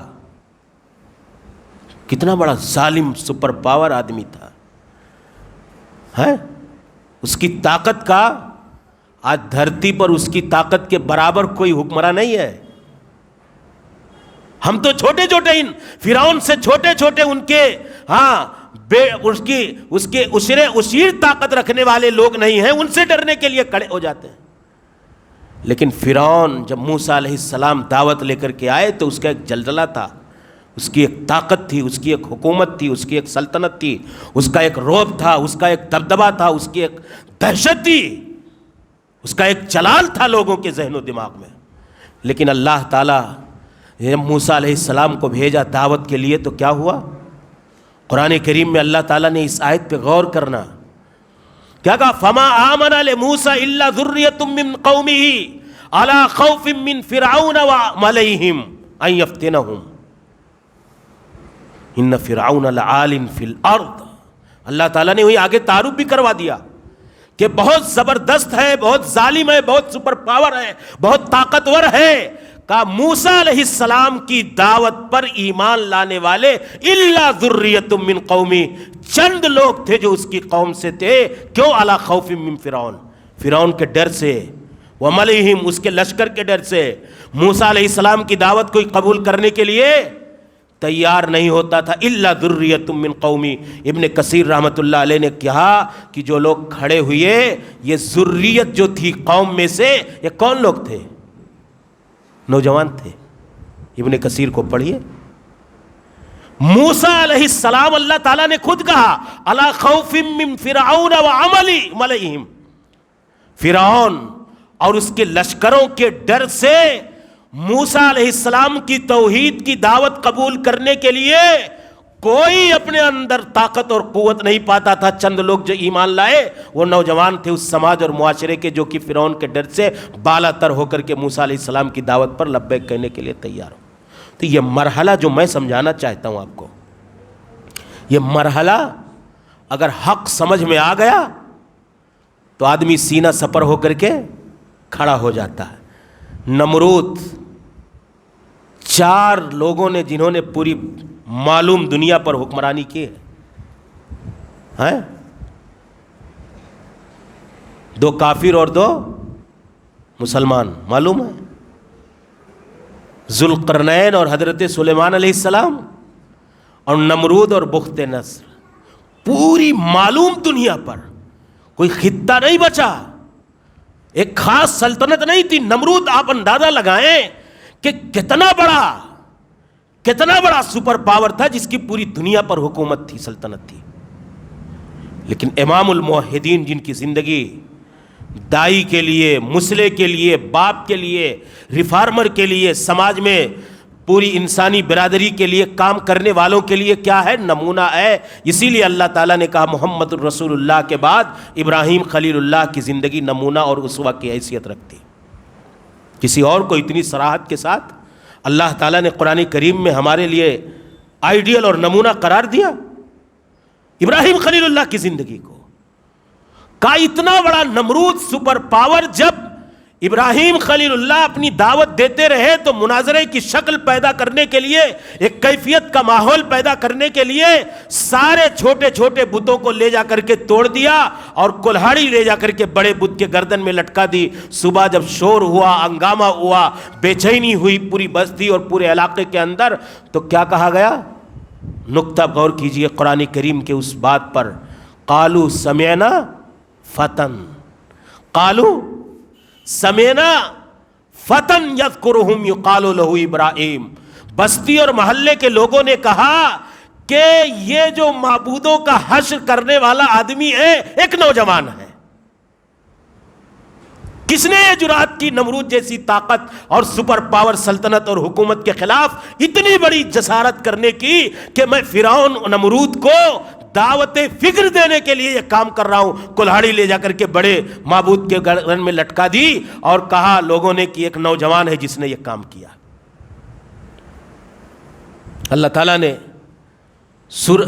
کتنا بڑا ظالم سپر پاور آدمی تھا، ہے؟ اس کی طاقت کا آج دھرتی پر اس کی طاقت کے برابر کوئی حکمراں نہیں ہے۔ ہم تو چھوٹے چھوٹے ان فرعون سے چھوٹے چھوٹے ان کے اس کے اشیر طاقت رکھنے والے لوگ نہیں ہیں، ان سے ڈرنے کے لیے کھڑے ہو جاتے ہیں۔ لیکن فرعون جب موسیٰ علیہ السلام دعوت لے کر کے آئے تو اس کا ایک جلجلہ تھا، اس کی ایک طاقت تھی، اس کی ایک حکومت تھی، اس کی ایک سلطنت تھی، اس کا ایک رعب تھا، اس کا ایک دبدبہ تھا، اس کی ایک دہشت تھی، اس کا ایک جلال تھا لوگوں کے ذہن و دماغ میں۔ لیکن اللہ تعالیٰ جب موسیٰ علیہ السلام کو بھیجا دعوت کے لیے تو کیا ہوا؟ قرآن کریم میں اللہ تعالیٰ نے اس آیت پہ غور کرنا، کیا کہا؟ فَمَا آمَنَ لِمُوسَىٰ إِلَّا ذُرِّيَّةٌ مِّن قَوْمِهِ عَلَىٰ خَوْفٍ مِّن فِرْعَوْنَ وَمَلَئِهِمْ أَن يَفْتِنَهُمْ إِنَّ فِرْعَوْنَ لَعَالٍ فِي الْأَرْضِ۔ اللہ تعالیٰ نے وہی آگے تعارف بھی کروا دیا کہ بہت زبردست ہے، بہت ظالم ہے، بہت سپر پاور ہے، بہت طاقتور ہے۔ کہا موسیٰ علیہ السلام کی دعوت پر ایمان لانے والے الا ذریۃ من قومی، چند لوگ تھے جو اس کی قوم سے تھے۔ کیوں؟ علی خوف من فرعون، فرعون کے ڈر سے، وملئہم، اس کے لشکر کے ڈر سے موسیٰ علیہ السلام کی دعوت کو قبول کرنے کے لیے تیار نہیں ہوتا تھا۔ الا ذریۃ من قومی، ابن کثیر رحمۃ اللہ علیہ نے کہا کہ جو لوگ کھڑے ہوئے یہ ذریت جو تھی قوم میں سے، یہ کون لوگ تھے؟ نوجوان تھے۔ ابن کثیر کو پڑھیے، موسیٰ علیہ السلام اللہ تعالیٰ نے خود کہا علی خوف من فرعون وملئہم، فرعون اور اس کے لشکروں کے ڈر سے موسیٰ علیہ السلام کی توحید کی دعوت قبول کرنے کے لیے کوئی اپنے اندر طاقت اور قوت نہیں پاتا تھا۔ چند لوگ جو ایمان لائے وہ نوجوان تھے اس سماج اور معاشرے کے جو کہ فرعون کے ڈر سے بالا تر ہو کر کے موسیٰ علیہ السلام کی دعوت پر لبیک کہنے کے لیے تیار ہو۔ تو یہ مرحلہ جو میں سمجھانا چاہتا ہوں آپ کو، یہ مرحلہ اگر حق سمجھ میں آ گیا تو آدمی سینہ سپر ہو کر کے کھڑا ہو جاتا ہے۔ نمرود، 4 لوگوں نے جنہوں نے پوری معلوم دنیا پر حکمرانی کی ہے، 2 کافر اور 2 مسلمان، معلوم ہے؟ ذوالقرنین اور حضرت سلیمان علیہ السلام، اور نمرود اور بخت نصر۔ پوری معلوم دنیا پر کوئی خطہ نہیں بچا، ایک خاص سلطنت نہیں تھی۔ نمرود آپ اندازہ لگائیں کہ کتنا بڑا سپر پاور تھا جس کی پوری دنیا پر حکومت تھی، سلطنت تھی۔ لیکن امام الموحدین جن کی زندگی دائی کے لیے، مسلح کے لیے، باپ کے لیے، ریفارمر کے لیے، سماج میں پوری انسانی برادری کے لیے کام کرنے والوں کے لیے کیا ہے؟ نمونہ ہے۔ اسی لیے اللہ تعالیٰ نے کہا محمد الرسول اللہ کے بعد ابراہیم خلیل اللہ کی زندگی نمونہ اور اسوہ کی حیثیت رکھتی۔ کسی اور کو اتنی صراحت کے ساتھ اللہ تعالیٰ نے قرآن کریم میں ہمارے لیے آئیڈیل اور نمونہ قرار دیا ابراہیم خلیل اللہ کی زندگی کو۔ کا اتنا بڑا نمرود سپر پاور جب ابراہیم خلیل اللہ اپنی دعوت دیتے رہے تو مناظرے کی شکل پیدا کرنے کے لیے، ایک کیفیت کا ماحول پیدا کرنے کے لیے سارے چھوٹے چھوٹے بتوں کو لے جا کر کے توڑ دیا اور کلہاڑی لے جا کر کے بڑے بت کے گردن میں لٹکا دی۔ صبح جب شور ہوا، ہنگامہ ہوا، بے چینی ہوئی پوری بستی اور پورے علاقے کے اندر، تو کیا کہا گیا؟ نقطہ غور کیجئے قرآن کریم کے اس بات پر، قالوا سمعنا فتن، قالوا سمینا فتن یذکرہم یقال لہ ابراہیم۔ بستی اور محلے کے لوگوں نے کہا کہ یہ جو معبودوں کا حشر کرنے والا آدمی ہے ایک نوجوان ہے۔ کس نے یہ جرات کی نمرود جیسی طاقت اور سپر پاور سلطنت اور حکومت کے خلاف اتنی بڑی جسارت کرنے کی کہ میں فرعون نمرود کو دعوت فکر دینے کے لیے یہ کام کر رہا ہوں؟ کلہاڑی لے جا کر کے بڑے معبود کے گردن میں لٹکا دی اور کہا لوگوں نے کہ ایک نوجوان ہے جس نے یہ کام کیا۔ اللہ تعالیٰ نے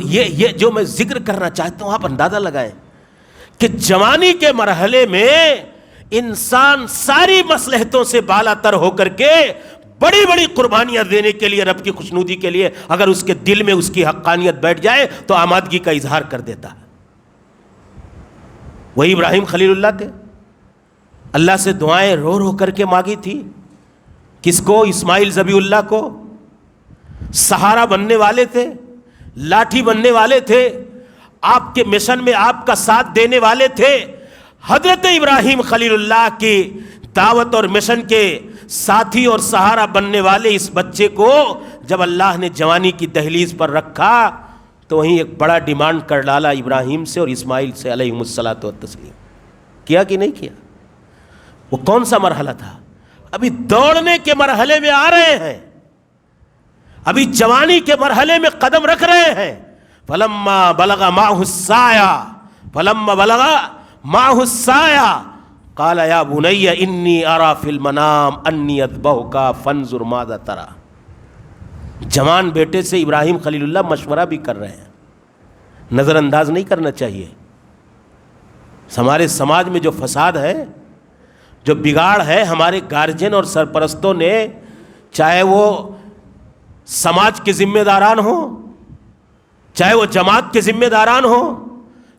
یہ جو میں ذکر کرنا چاہتا ہوں آپ اندازہ لگائیں کہ جوانی کے مرحلے میں انسان ساری مصلحتوں سے بالا تر ہو کر کے بڑی بڑی قربانیاں دینے کے لیے، رب کی خوشنودی کے لیے، اگر اس کے دل میں اس کی حقانیت بیٹھ جائے تو آمادگی کا اظہار کر دیتا ہے۔ وہی ابراہیم خلیل اللہ تھے، اللہ سے دعائیں رو رو کر کے مانگی تھی۔ کس کو؟ اسماعیل ذبیح اللہ کو۔ سہارا بننے والے تھے، لاٹھی بننے والے تھے، آپ کے مشن میں آپ کا ساتھ دینے والے تھے۔ حضرت ابراہیم خلیل اللہ کی دعوت اور مشن کے ساتھی اور سہارا بننے والے اس بچے کو جب اللہ نے جوانی کی دہلیز پر رکھا تو وہیں ایک بڑا ڈیمانڈ کر ڈالا ابراہیم سے اور اسماعیل سے علیہم الصلاۃ والتسلیم۔ کیا کہ نہیں کیا؟ وہ کون سا مرحلہ تھا؟ ابھی دوڑنے کے مرحلے میں آ رہے ہیں، ابھی جوانی کے مرحلے میں قدم رکھ رہے ہیں۔ فلما بلغ معه السعي فلما بلغ معه السعي قال یا بنی انی ارى فی المنام انی اذبحک فانظر ماذا ترى۔ جوان بیٹے سے ابراہیم خلیل اللہ مشورہ بھی کر رہے ہیں، نظر انداز نہیں کرنا چاہیے۔ ہمارے سماج میں جو فساد ہے، جو بگاڑ ہے، ہمارے گارجین اور سرپرستوں نے، چاہے وہ سماج کے ذمہ داران ہوں، چاہے وہ جماعت کے ذمہ داران ہوں،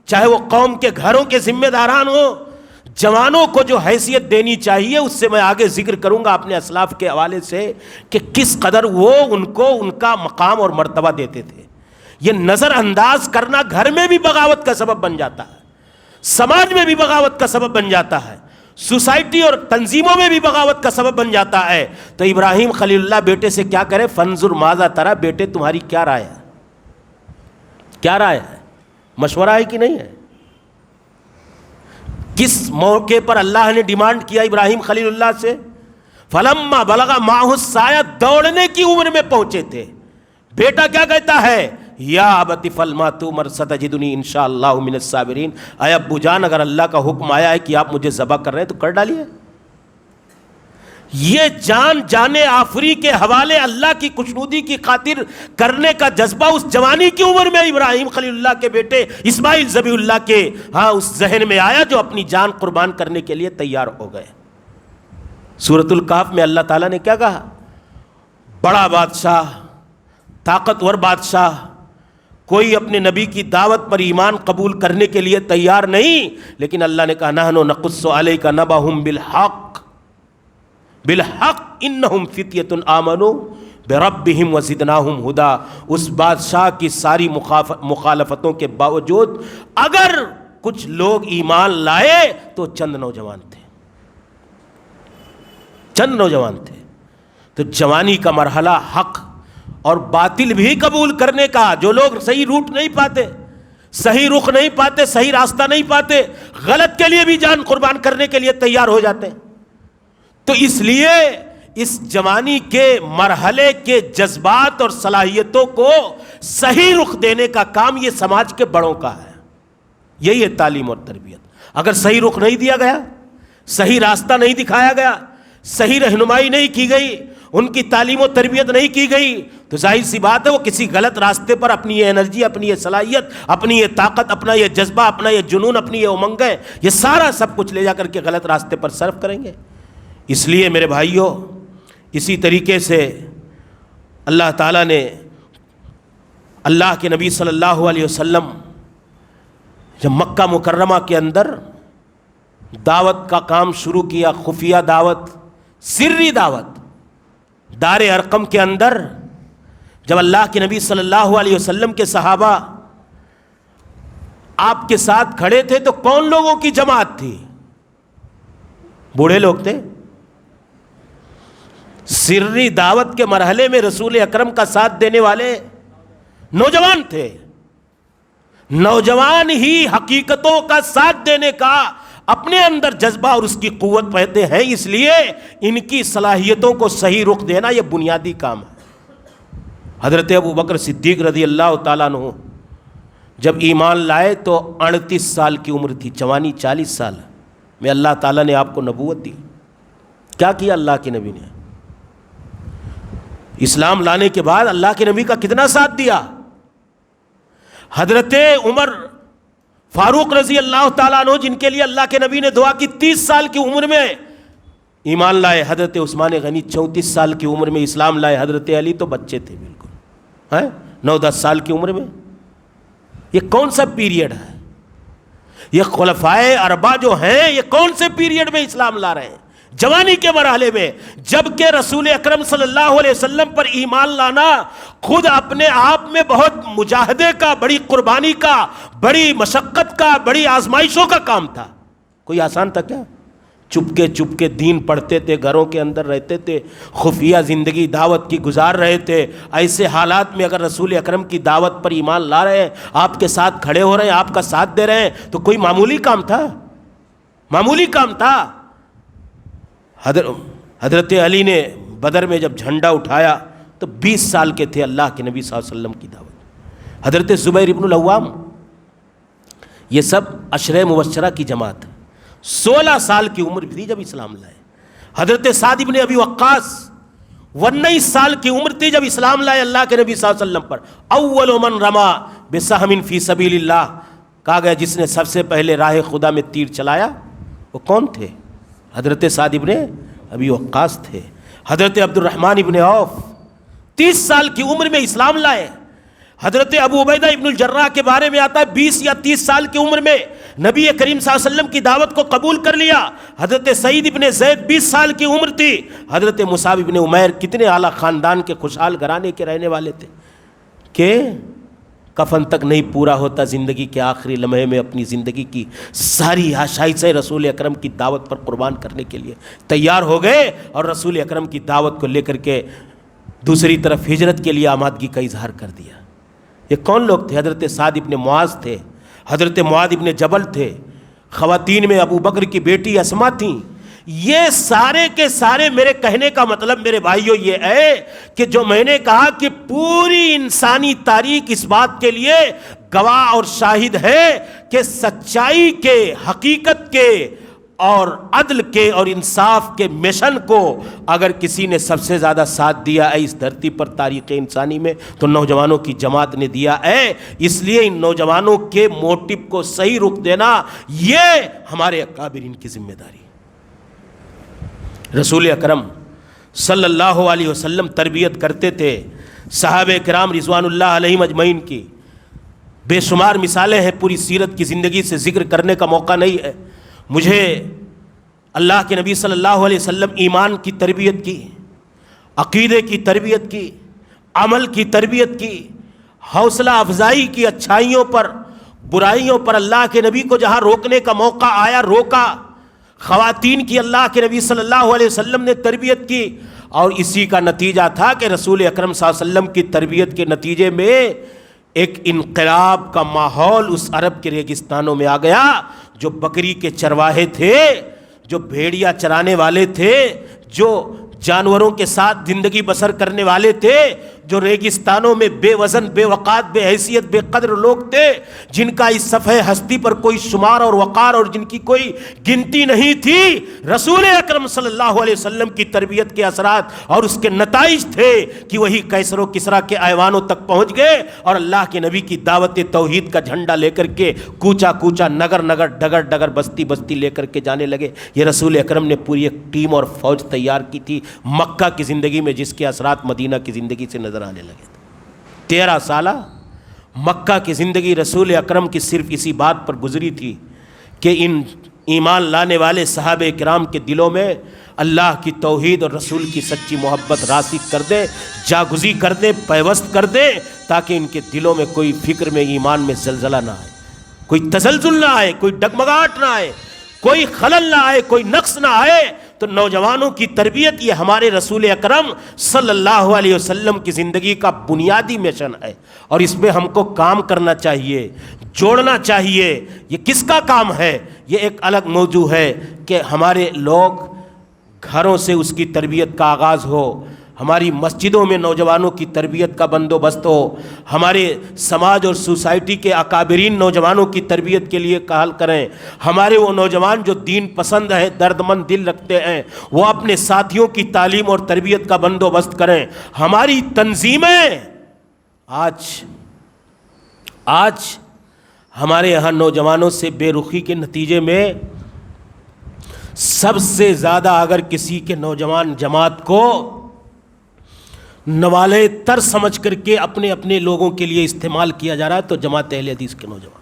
چاہے وہ قوم کے گھروں کے ذمہ داران ہوں، جوانوں کو جو حیثیت دینی چاہیے اس سے میں آگے ذکر کروں گا اپنے اسلاف کے حوالے سے کہ کس قدر وہ ان کو ان کا مقام اور مرتبہ دیتے تھے۔ یہ نظر انداز کرنا گھر میں بھی بغاوت کا سبب بن جاتا ہے، سماج میں بھی بغاوت کا سبب بن جاتا ہے، سوسائٹی اور تنظیموں میں بھی بغاوت کا سبب بن جاتا ہے۔ تو ابراہیم خلیل اللہ بیٹے سے کیا کرے؟ فانظر ماذا ترى، بیٹے تمہاری کیا رائے ہے؟ کیا رائے ہے؟ مشورہ ہے کہ نہیں ہے؟ کس موقع پر اللہ نے ڈیمانڈ کیا ابراہیم خلیل اللہ سے؟ فلما بلغ معه السعي، دوڑنے کی عمر میں پہنچے تھے۔ بیٹا کیا کہتا ہے؟ یا ابت افعل ما تؤمر ستجدنی ان شاء اللہ من الصابرین۔ اے ابو جان، اگر اللہ کا حکم آیا ہے کہ آپ مجھے ذبح کر رہے ہیں تو کر ڈالیے۔ یہ جان جانے آفری کے حوالے اللہ کی خوشنودی کی خاطر کرنے کا جذبہ اس جوانی کی عمر میں ابراہیم خلیل اللہ کے بیٹے اسماعیل ذبیح اللہ کے اس ذہن میں آیا، جو اپنی جان قربان کرنے کے لیے تیار ہو گئے۔ سورۃ الکہف میں اللہ تعالیٰ نے کیا کہا؟ بڑا بادشاہ، طاقتور بادشاہ، کوئی اپنے نبی کی دعوت پر ایمان قبول کرنے کے لیے تیار نہیں، لیکن اللہ نے کہا نحن نقص علیک نبأہم بالحق بالحق انہم فتیۃ آمنوا بربہم وزدناہم ہدی۔ اس بادشاہ کی ساری مخالفتوں کے باوجود اگر کچھ لوگ ایمان لائے تو چند نوجوان تھے، چند نوجوان تھے۔ تو جوانی کا مرحلہ حق اور باطل بھی قبول کرنے کا، جو لوگ صحیح روٹ نہیں پاتے، صحیح رخ نہیں پاتے، صحیح راستہ نہیں پاتے، غلط کے لیے بھی جان قربان کرنے کے لیے تیار ہو جاتے ہیں۔ تو اس لیے اس جوانی کے مرحلے کے جذبات اور صلاحیتوں کو صحیح رخ دینے کا کام یہ سماج کے بڑوں کا ہے۔ یہی ہے تعلیم اور تربیت۔ اگر صحیح رخ نہیں دیا گیا، صحیح راستہ نہیں دکھایا گیا، صحیح رہنمائی نہیں کی گئی، ان کی تعلیم و تربیت نہیں کی گئی، تو ظاہر سی بات ہے وہ کسی غلط راستے پر اپنی یہ انرجی، اپنی یہ صلاحیت، اپنی یہ طاقت، اپنا یہ جذبہ، اپنا یہ جنون، اپنی یہ امنگیں، یہ سارا سب کچھ لے جا کر کے غلط راستے پر صرف کریں گے۔ اس لیے میرے بھائیوں، اسی طریقے سے اللہ تعالیٰ نے اللہ کے نبی صلی اللہ علیہ وسلم جب مکہ مکرمہ کے اندر دعوت کا کام شروع کیا، خفیہ دعوت، سری دعوت، دار ارقم کے اندر جب اللہ کے نبی صلی اللہ علیہ وسلم کے صحابہ آپ کے ساتھ کھڑے تھے تو کون لوگوں کی جماعت تھی؟ بوڑھے لوگ تھے۔ سری دعوت کے مرحلے میں رسول اکرم کا ساتھ دینے والے نوجوان تھے۔ نوجوان ہی حقیقتوں کا ساتھ دینے کا اپنے اندر جذبہ اور اس کی قوت پاتے ہیں، اس لیے ان کی صلاحیتوں کو صحیح رخ دینا یہ بنیادی کام ہے۔ حضرت ابو بکر صدیق رضی اللہ تعالیٰ عنہ جب ایمان لائے تو 38 سال کی عمر تھی، جوانی 40 سال میں اللہ تعالیٰ نے آپ کو نبوت دی۔ کیا کیا اللہ کے نبی نے؟ اسلام لانے کے بعد اللہ کے نبی کا کتنا ساتھ دیا. حضرت عمر فاروق رضی اللہ تعالیٰ عنہ جن کے لیے اللہ کے نبی نے دعا کی 30 سال کی عمر میں ایمان لائے. حضرت عثمان غنی 34 سال کی عمر میں اسلام لائے. حضرت علی تو بچے تھے بالکل 9-10 سال کی عمر میں. یہ کون سا پیریڈ ہے؟ یہ خلفائے اربعہ جو ہیں یہ کون سے پیریڈ میں اسلام لا رہے ہیں؟ جوانی کے مرحلے میں، جبکہ رسول اکرم صلی اللہ علیہ وسلم پر ایمان لانا خود اپنے آپ میں بہت مجاہدے کا، بڑی قربانی کا، بڑی مشقت کا، بڑی آزمائشوں کا کام تھا. کوئی آسان تھا کیا؟ چپکے چپکے دین پڑھتے تھے، گھروں کے اندر رہتے تھے، خفیہ زندگی دعوت کی گزار رہے تھے. ایسے حالات میں اگر رسول اکرم کی دعوت پر ایمان لا رہے ہیں، آپ کے ساتھ کھڑے ہو رہے ہیں، آپ کا ساتھ دے رہے ہیں، تو کوئی معمولی کام تھا؟ معمولی کام تھا؟ حضرت علی نے بدر میں جب جھنڈا اٹھایا تو 20 سال کے تھے، اللہ کے نبی صلی اللہ علیہ وسلم کی دعوت. حضرت زبیر ابن العوام، یہ سب عشرہ مبشرہ کی جماعت ہے. 16 سال کی عمر تھی جب اسلام لائے. حضرت سعد ابن ابی وقاص 19 سال کی عمر تھی جب اسلام لائے اللہ کے نبی صلی اللہ علیہ وسلم پر. اول من رما بسہم فی سبیل اللہ، کہا گیا جس نے سب سے پہلے راہ خدا میں تیر چلایا وہ کون تھے؟ حضرت سعد ابن ابی وقاص تھے. حضرت عبد الرحمن ابن عوف 30 سال کی عمر میں اسلام لائے. حضرت ابو عبیدہ ابن الجراح کے بارے میں آتا ہے 20 یا 30 سال کی عمر میں نبی کریم صلی اللہ علیہ وسلم کی دعوت کو قبول کر لیا. حضرت سعید ابن زید 20 سال کی عمر تھی. حضرت مصعب ابن عمیر کتنے اعلیٰ خاندان کے خوشحال گھرانے کے رہنے والے تھے کہ کفن تک نہیں پورا ہوتا زندگی کے آخری لمحے میں اپنی زندگی کی ساری آشائشیں رسول اکرم کی دعوت پر قربان کرنے کے لیے تیار ہو گئے اور رسول اکرم کی دعوت کو لے کر کے دوسری طرف ہجرت کے لیے آمادگی کا اظہار کر دیا. یہ کون لوگ تھے؟ حضرت سعد ابن معاذ تھے، حضرت معاذ ابن جبل تھے، خواتین میں ابو بکر کی بیٹی اسما تھیں. یہ سارے کے سارے میرے کہنے کا مطلب میرے بھائیوں یہ ہے کہ جو میں نے کہا کہ پوری انسانی تاریخ اس بات کے لیے گواہ اور شاہد ہے کہ سچائی کے، حقیقت کے اور عدل کے اور انصاف کے مشن کو اگر کسی نے سب سے زیادہ ساتھ دیا ہے اس دھرتی پر تاریخ انسانی میں تو نوجوانوں کی جماعت نے دیا ہے. اس لیے ان نوجوانوں کے موٹو کو صحیح رخ دینا یہ ہمارے اکابرین کی ذمہ داری. رسول اکرم صلی اللہ علیہ وسلم تربیت کرتے تھے صحابہ کرام رضوان اللہ علیہم اجمعین کی. بے شمار مثالیں ہیں، پوری سیرت کی زندگی سے ذکر کرنے کا موقع نہیں ہے. مجھے اللہ کے نبی صلی اللہ علیہ وسلم ایمان کی تربیت کی، عقیدے کی تربیت کی، عمل کی تربیت کی، حوصلہ افزائی کی، اچھائیوں پر برائیوں پر اللہ کے نبی کو جہاں روکنے کا موقع آیا روکا. خواتین کی اللہ کے نبی صلی اللہ علیہ وسلم نے تربیت کی اور اسی کا نتیجہ تھا کہ رسول اکرم صلی اللہ علیہ وسلم کی تربیت کے نتیجے میں ایک انقلاب کا ماحول اس عرب کے ریگستانوں میں آ گیا. جو بکری کے چرواہے تھے، جو بھیڑیا چرانے والے تھے، جو جانوروں کے ساتھ زندگی بسر کرنے والے تھے، جو ریگستانوں میں بے وزن، بے وقات، بے حیثیت، بے قدر لوگ تھے جن کا اس صفحے ہستی پر کوئی شمار اور وقار اور جن کی کوئی گنتی نہیں تھی، رسول اکرم صلی اللہ علیہ وسلم کی تربیت کے اثرات اور اس کے نتائج تھے کہ وہی کیسر و کسریٰ کے ایوانوں تک پہنچ گئے اور اللہ کے نبی کی دعوت توحید کا جھنڈا لے کر کے کوچا کوچا، نگر نگر، ڈگر ڈگر، بستی بستی لے کر کے جانے لگے. یہ رسول اکرم نے پوری ایک ٹیم اور فوج تیار کی تھی مکہ کی زندگی میں، جس کے اثرات مدینہ کی زندگی سے نظر آنے لگے تھے. 13 سالہ مکہ کی زندگی رسول اکرم کی صرف اسی بات پر گزری تھی کہ ان ایمان لانے والے صحابہ کرام کے دلوں میں اللہ کی توحید اور رسول کی سچی محبت راسخ کر دے، جاگزی کر دے، پیوست کر دے، تاکہ ان کے دلوں میں کوئی فکر میں، ایمان میں زلزلہ نہ آئے، کوئی تزلزل نہ آئے، کوئی ڈگمگاہٹ نہ آئے، کوئی خلل نہ آئے، کوئی نقص نہ آئے. تو نوجوانوں کی تربیت یہ ہمارے رسول اکرم صلی اللہ علیہ وسلم کی زندگی کا بنیادی مشن ہے اور اس میں ہم کو کام کرنا چاہیے، جوڑنا چاہیے. یہ کس کا کام ہے؟ یہ ایک الگ موضوع ہے کہ ہمارے لوگ گھروں سے اس کی تربیت کا آغاز ہو، ہماری مسجدوں میں نوجوانوں کی تربیت کا بندوبست ہو، ہمارے سماج اور سوسائٹی کے اکابرین نوجوانوں کی تربیت کے لیے کہل کریں، ہمارے وہ نوجوان جو دین پسند ہیں، درد مند دل رکھتے ہیں، وہ اپنے ساتھیوں کی تعلیم اور تربیت کا بندوبست کریں۔ ہماری تنظیمیں آج ہمارے یہاں نوجوانوں سے بے رخی کے نتیجے میں سب سے زیادہ اگر کسی کے نوجوان جماعت کو نوالے تر سمجھ کر کے اپنے اپنے لوگوں کے لیے استعمال کیا جا رہا ہے تو جماعت اہل حدیث کے نوجوان۔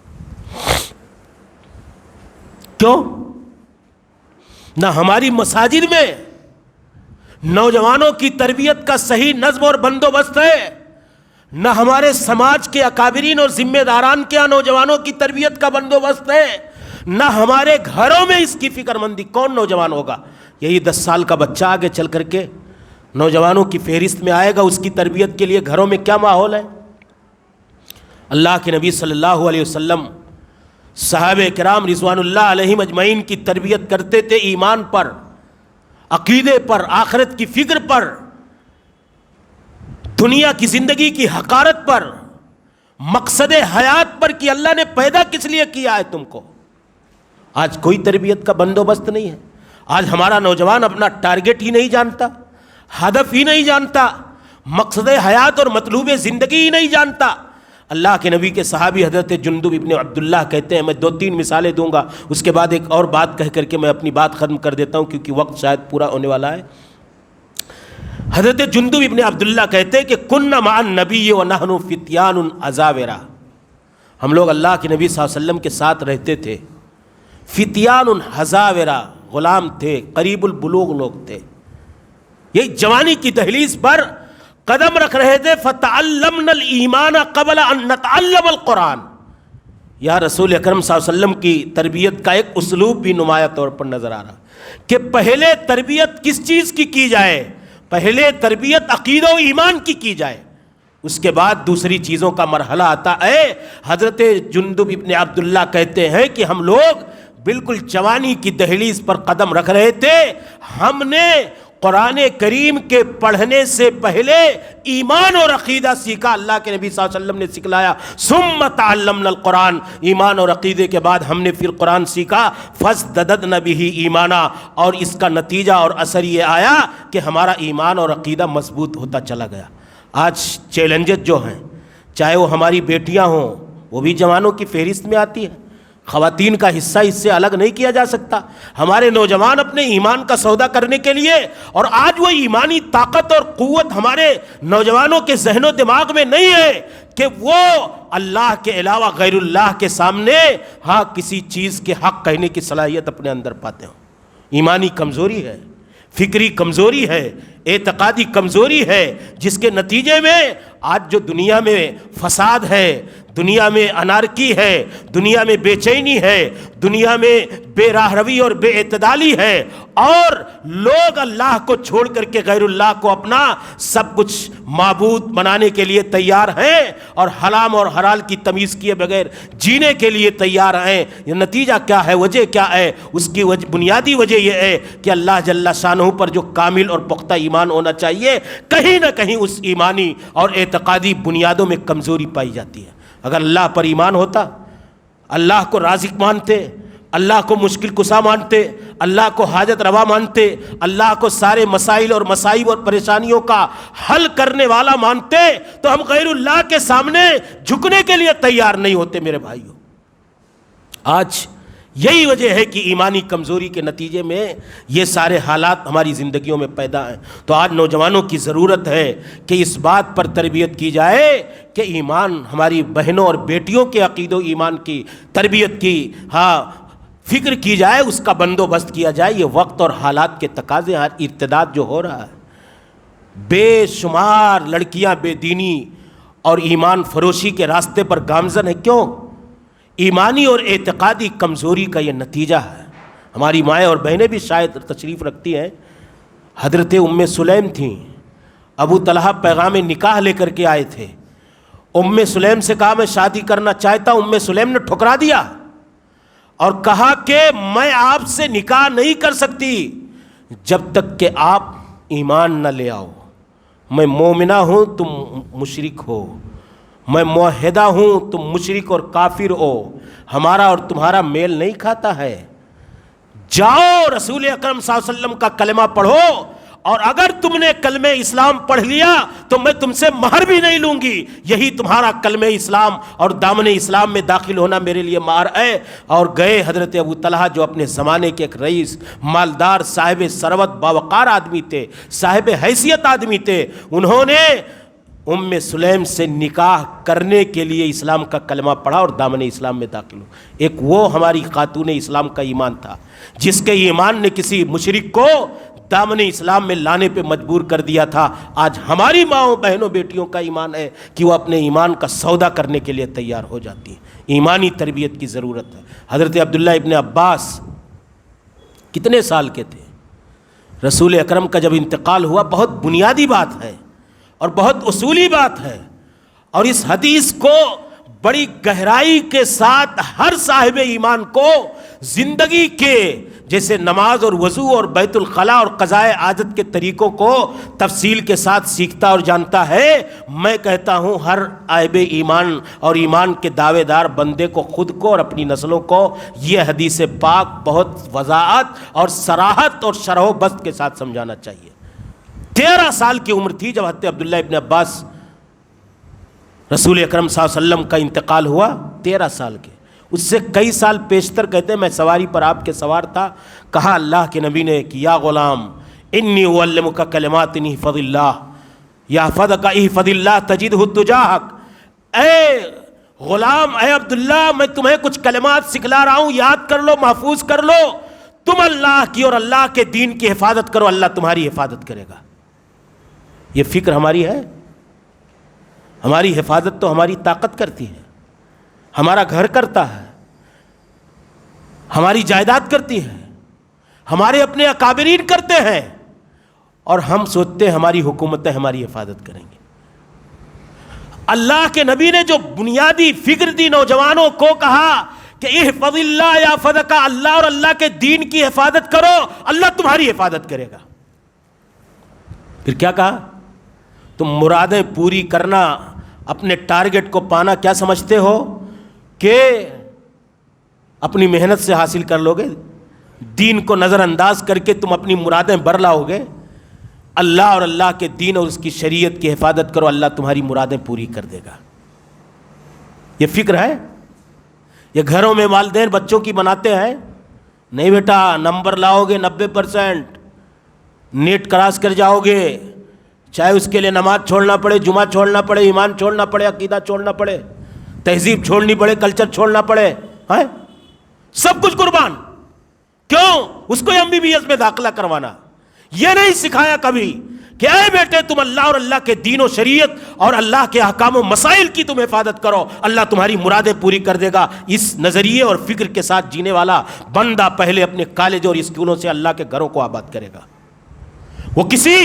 کیوں؟ نہ ہماری مساجد میں نوجوانوں کی تربیت کا صحیح نظم اور بندوبست ہے، نہ ہمارے سماج کے اکابرین اور ذمہ داران کے یہاں نوجوانوں کی تربیت کا بندوبست ہے، نہ ہمارے گھروں میں اس کی فکر مندی۔ کون نوجوان ہوگا؟ یہی 10 سال کا بچہ آگے چل کر کے نوجوانوں کی فہرست میں آئے گا، اس کی تربیت کے لیے گھروں میں کیا ماحول ہے؟ اللہ کے نبی صلی اللہ علیہ وسلم صحابہ کرام رضوان اللہ علیہم اجمعین کی تربیت کرتے تھے ایمان پر، عقیدے پر، آخرت کی فکر پر، دنیا کی زندگی کی حقارت پر، مقصد حیات پر کہ اللہ نے پیدا کس لیے کیا ہے تم کو۔ آج کوئی تربیت کا بندوبست نہیں ہے۔ آج ہمارا نوجوان اپنا ٹارگٹ ہی نہیں جانتا، ہدف ہی نہیں جانتا، مقصد حیات اور مطلوب زندگی ہی نہیں جانتا۔ اللہ کے نبی کے صحابی حضرت جندب ابن عبداللہ کہتے ہیں، میں 2-3 مثالیں دوں گا، اس کے بعد ایک اور بات کہہ کر کے میں اپنی بات ختم کر دیتا ہوں کیونکہ وقت شاید پورا ہونے والا ہے۔ حضرت جندب ابن عبداللہ کہتے ہیں کہ کنا مع النبی ونحن فتیان ازاورا، ہم لوگ اللہ کے نبی صلی اللہ علیہ وسلم کے ساتھ رہتے تھے، فتیان ہزاورا، غلام تھے، قریب البلوغ لوگ تھے، یہ جوانی کی دہلیز پر قدم رکھ رہے تھے۔ فتعلمنا الایمان قبل ان نتعلم القرآن، یا رسول اکرم صلی اللہ علیہ وسلم کی تربیت کا ایک اسلوب بھی نمایاں طور پر نظر آ رہا کہ پہلے تربیت کس چیز کی جائے؟ پہلے تربیت عقیدہ و ایمان کی جائے، اس کے بعد دوسری چیزوں کا مرحلہ آتا ہے۔ حضرت جندب ابن عبداللہ کہتے ہیں کہ ہم لوگ بالکل جوانی کی دہلیز پر قدم رکھ رہے تھے، ہم نے قرآن کریم کے پڑھنے سے پہلے ایمان اور عقیدہ سیکھا، اللہ کے نبی صلی اللہ علیہ وسلم نے سکھلایا، ثم تعلمنا القرآن، ایمان اور عقیدے کے بعد ہم نے پھر قرآن سیکھا، فازددنا به ایمانا، اور اس کا نتیجہ اور اثر یہ آیا کہ ہمارا ایمان اور عقیدہ مضبوط ہوتا چلا گیا۔ آج چیلنجز جو ہیں، چاہے وہ ہماری بیٹیاں ہوں، وہ بھی جوانوں کی فہرست میں آتی ہے، خواتین کا حصہ اس سے الگ نہیں کیا جا سکتا۔ ہمارے نوجوان اپنے ایمان کا سودا کرنے کے لیے، اور آج وہ ایمانی طاقت اور قوت ہمارے نوجوانوں کے ذہن و دماغ میں نہیں ہے کہ وہ اللہ کے علاوہ غیر اللہ کے سامنے کسی چیز کے حق کہنے کی صلاحیت اپنے اندر پاتے ہوں۔ ایمانی کمزوری ہے، فکری کمزوری ہے، اعتقادی کمزوری ہے، جس کے نتیجے میں آج جو دنیا میں فساد ہے، دنیا میں انارکی ہے، دنیا میں بے چینی ہے، دنیا میں بے راہ روی اور بے اعتدالی ہے، اور لوگ اللہ کو چھوڑ کر کے غیر اللہ کو اپنا سب کچھ معبود بنانے کے لیے تیار ہیں، اور حرام اور حلال کی تمیز کیے بغیر جینے کے لیے تیار ہیں۔ یہ نتیجہ کیا ہے؟ وجہ کیا ہے؟ اس کی بنیادی وجہ یہ ہے کہ اللہ جل شانہ پر جو کامل اور پختہ ایمان ہونا چاہیے، کہیں نہ کہیں اس ایمانی اور اعتقادی بنیادوں میں کمزوری پائی جاتی ہے۔ اگر اللہ پر ایمان ہوتا، اللہ کو رازق مانتے، اللہ کو مشکل کشا مانتے، اللہ کو حاجت روا مانتے، اللہ کو سارے مسائل اور مصائب اور پریشانیوں کا حل کرنے والا مانتے، تو ہم غیر اللہ کے سامنے جھکنے کے لیے تیار نہیں ہوتے۔ میرے بھائیوں، آج یہی وجہ ہے کہ ایمانی کمزوری کے نتیجے میں یہ سارے حالات ہماری زندگیوں میں پیدا ہیں۔ تو آج نوجوانوں کی ضرورت ہے کہ اس بات پر تربیت کی جائے کہ ایمان، ہماری بہنوں اور بیٹیوں کے عقید و ایمان کی تربیت کی فکر کی جائے، اس کا بندوبست کیا جائے۔ یہ وقت اور حالات کے تقاضے ہیں۔ ارتداد جو ہو رہا ہے، بے شمار لڑکیاں بے دینی اور ایمان فروشی کے راستے پر گامزن ہیں۔ کیوں؟ ایمانی اور اعتقادی کمزوری کا یہ نتیجہ ہے۔ ہماری مائیں اور بہنیں بھی شاید تشریف رکھتی ہیں، حضرت ام سلیم تھیں، ابو طلحہ پیغام نکاح لے کر کے آئے تھے، ام سلیم سے کہا میں شادی کرنا چاہتا ہوں، ام سلیم نے ٹھکرا دیا اور کہا کہ میں آپ سے نکاح نہیں کر سکتی جب تک کہ آپ ایمان نہ لے آؤ۔ میں مومنہ ہوں تم مشرک ہو، میں موحدہ ہوں تم مشرک اور کافر ہو، ہمارا اور تمہارا میل نہیں کھاتا ہے۔ جاؤ رسول اکرم صلی اللہ علیہ وسلم کا کلمہ پڑھو، اور اگر تم نے کلمہ اسلام پڑھ لیا تو میں تم سے مہر بھی نہیں لوں گی، یہی تمہارا کلمہ اسلام اور دامن اسلام میں داخل ہونا میرے لیے مہر ہے۔ اور گئے حضرت ابو طلحہ جو اپنے زمانے کے ایک رئیس، مالدار، صاحب ثروت، باوقار آدمی تھے، صاحب حیثیت آدمی تھے، انہوں نے ام سلیم سے نکاح کرنے کے لیے اسلام کا کلمہ پڑھا اور دامن اسلام میں داخل ہو۔ ایک وہ ہماری خاتون اسلام کا ایمان تھا جس کے ایمان نے کسی مشرک کو دامن اسلام میں لانے پہ مجبور کر دیا تھا۔ آج ہماری ماؤں، بہنوں، بیٹیوں کا ایمان ہے کہ وہ اپنے ایمان کا سودا کرنے کے لیے تیار ہو جاتی ہیں۔ ایمانی تربیت کی ضرورت ہے۔ حضرت عبداللہ ابن عباس کتنے سال کے تھے؟ رسول اکرم کا جب انتقال ہوا، بہت بنیادی بات ہے اور بہت اصولی بات ہے، اور اس حدیث کو بڑی گہرائی کے ساتھ ہر صاحب ایمان کو زندگی کے، جیسے نماز اور وضو اور بیت الخلاء اور قضاء حاجت کے طریقوں کو تفصیل کے ساتھ سیکھتا اور جانتا ہے۔ میں کہتا ہوں ہر صاحب ایمان اور ایمان کے دعوے دار بندے کو، خود کو اور اپنی نسلوں کو، یہ حدیث پاک بہت وضاحت اور صراحت اور شرح و بسط کے ساتھ سمجھانا چاہیے۔ 13 سال کی عمر تھی جب حضرت عبداللہ ابن عباس، رسول اکرم صلی اللہ علیہ وسلم کا انتقال ہوا، 13 سال کے۔ اس سے کئی سال پیشتر کہتے ہیں میں سواری پر آپ کے سوار تھا، کہا اللہ کے نبی نے کہ یا غلام انی اعلمک کلمات احفظ اللہ یحفظک احفظ اللہ تجدہ تجاہک، اے غلام، اے عبداللہ، میں تمہیں کچھ کلمات سکھلا رہا ہوں، یاد کر لو، محفوظ کر لو، تم اللہ کی اور اللہ کے دین کی حفاظت کرو، اللہ تمہاری حفاظت کرے گا۔ یہ فکر ہماری ہے؟ ہماری حفاظت تو ہماری طاقت کرتی ہے، ہمارا گھر کرتا ہے، ہماری جائیداد کرتی ہے، ہمارے اپنے اکابرین کرتے ہیں، اور ہم سوچتے ہیں ہماری حکومتیں ہماری حفاظت کریں گی۔ اللہ کے نبی نے جو بنیادی فکر دی نوجوانوں کو، کہا کہ احفظ اللہ یحفظک، اللہ اور اللہ کے دین کی حفاظت کرو، اللہ تمہاری حفاظت کرے گا۔ پھر کیا کہا؟ تم مرادیں پوری کرنا، اپنے ٹارگٹ کو پانا کیا سمجھتے ہو کہ اپنی محنت سے حاصل کر لو گے؟ دین کو نظر انداز کر کے تم اپنی مرادیں بر لاؤ گے؟ اللہ اور اللہ کے دین اور اس کی شریعت کی حفاظت کرو، اللہ تمہاری مرادیں پوری کر دے گا۔ یہ فکر ہے؟ یہ گھروں میں والدین بچوں کی بناتے ہیں، نہیں بیٹا نمبر لاؤ گے 90%، نیٹ کراس کر جاؤ گے، چاہے اس کے لیے نماز چھوڑنا پڑے، جمعہ چھوڑنا پڑے، ایمان چھوڑنا پڑے، عقیدہ چھوڑنا پڑے، تہذیب چھوڑنی پڑے، کلچر چھوڑنا پڑے، ہیں سب کچھ قربان۔ کیوں؟ اس کو MBBS میں داخلہ کروانا۔ یہ نہیں سکھایا کبھی کہ اے بیٹے تم اللہ اور اللہ کے دین و شریعت اور اللہ کے احکام و مسائل کی تم حفاظت کرو، اللہ تمہاری مرادیں پوری کر دے گا۔ اس نظریے اور فکر کے ساتھ جینے والا بندہ پہلے اپنے کالج اور اسکولوں سے اللہ کے گھروں کو آباد کرے گا۔ وہ کسی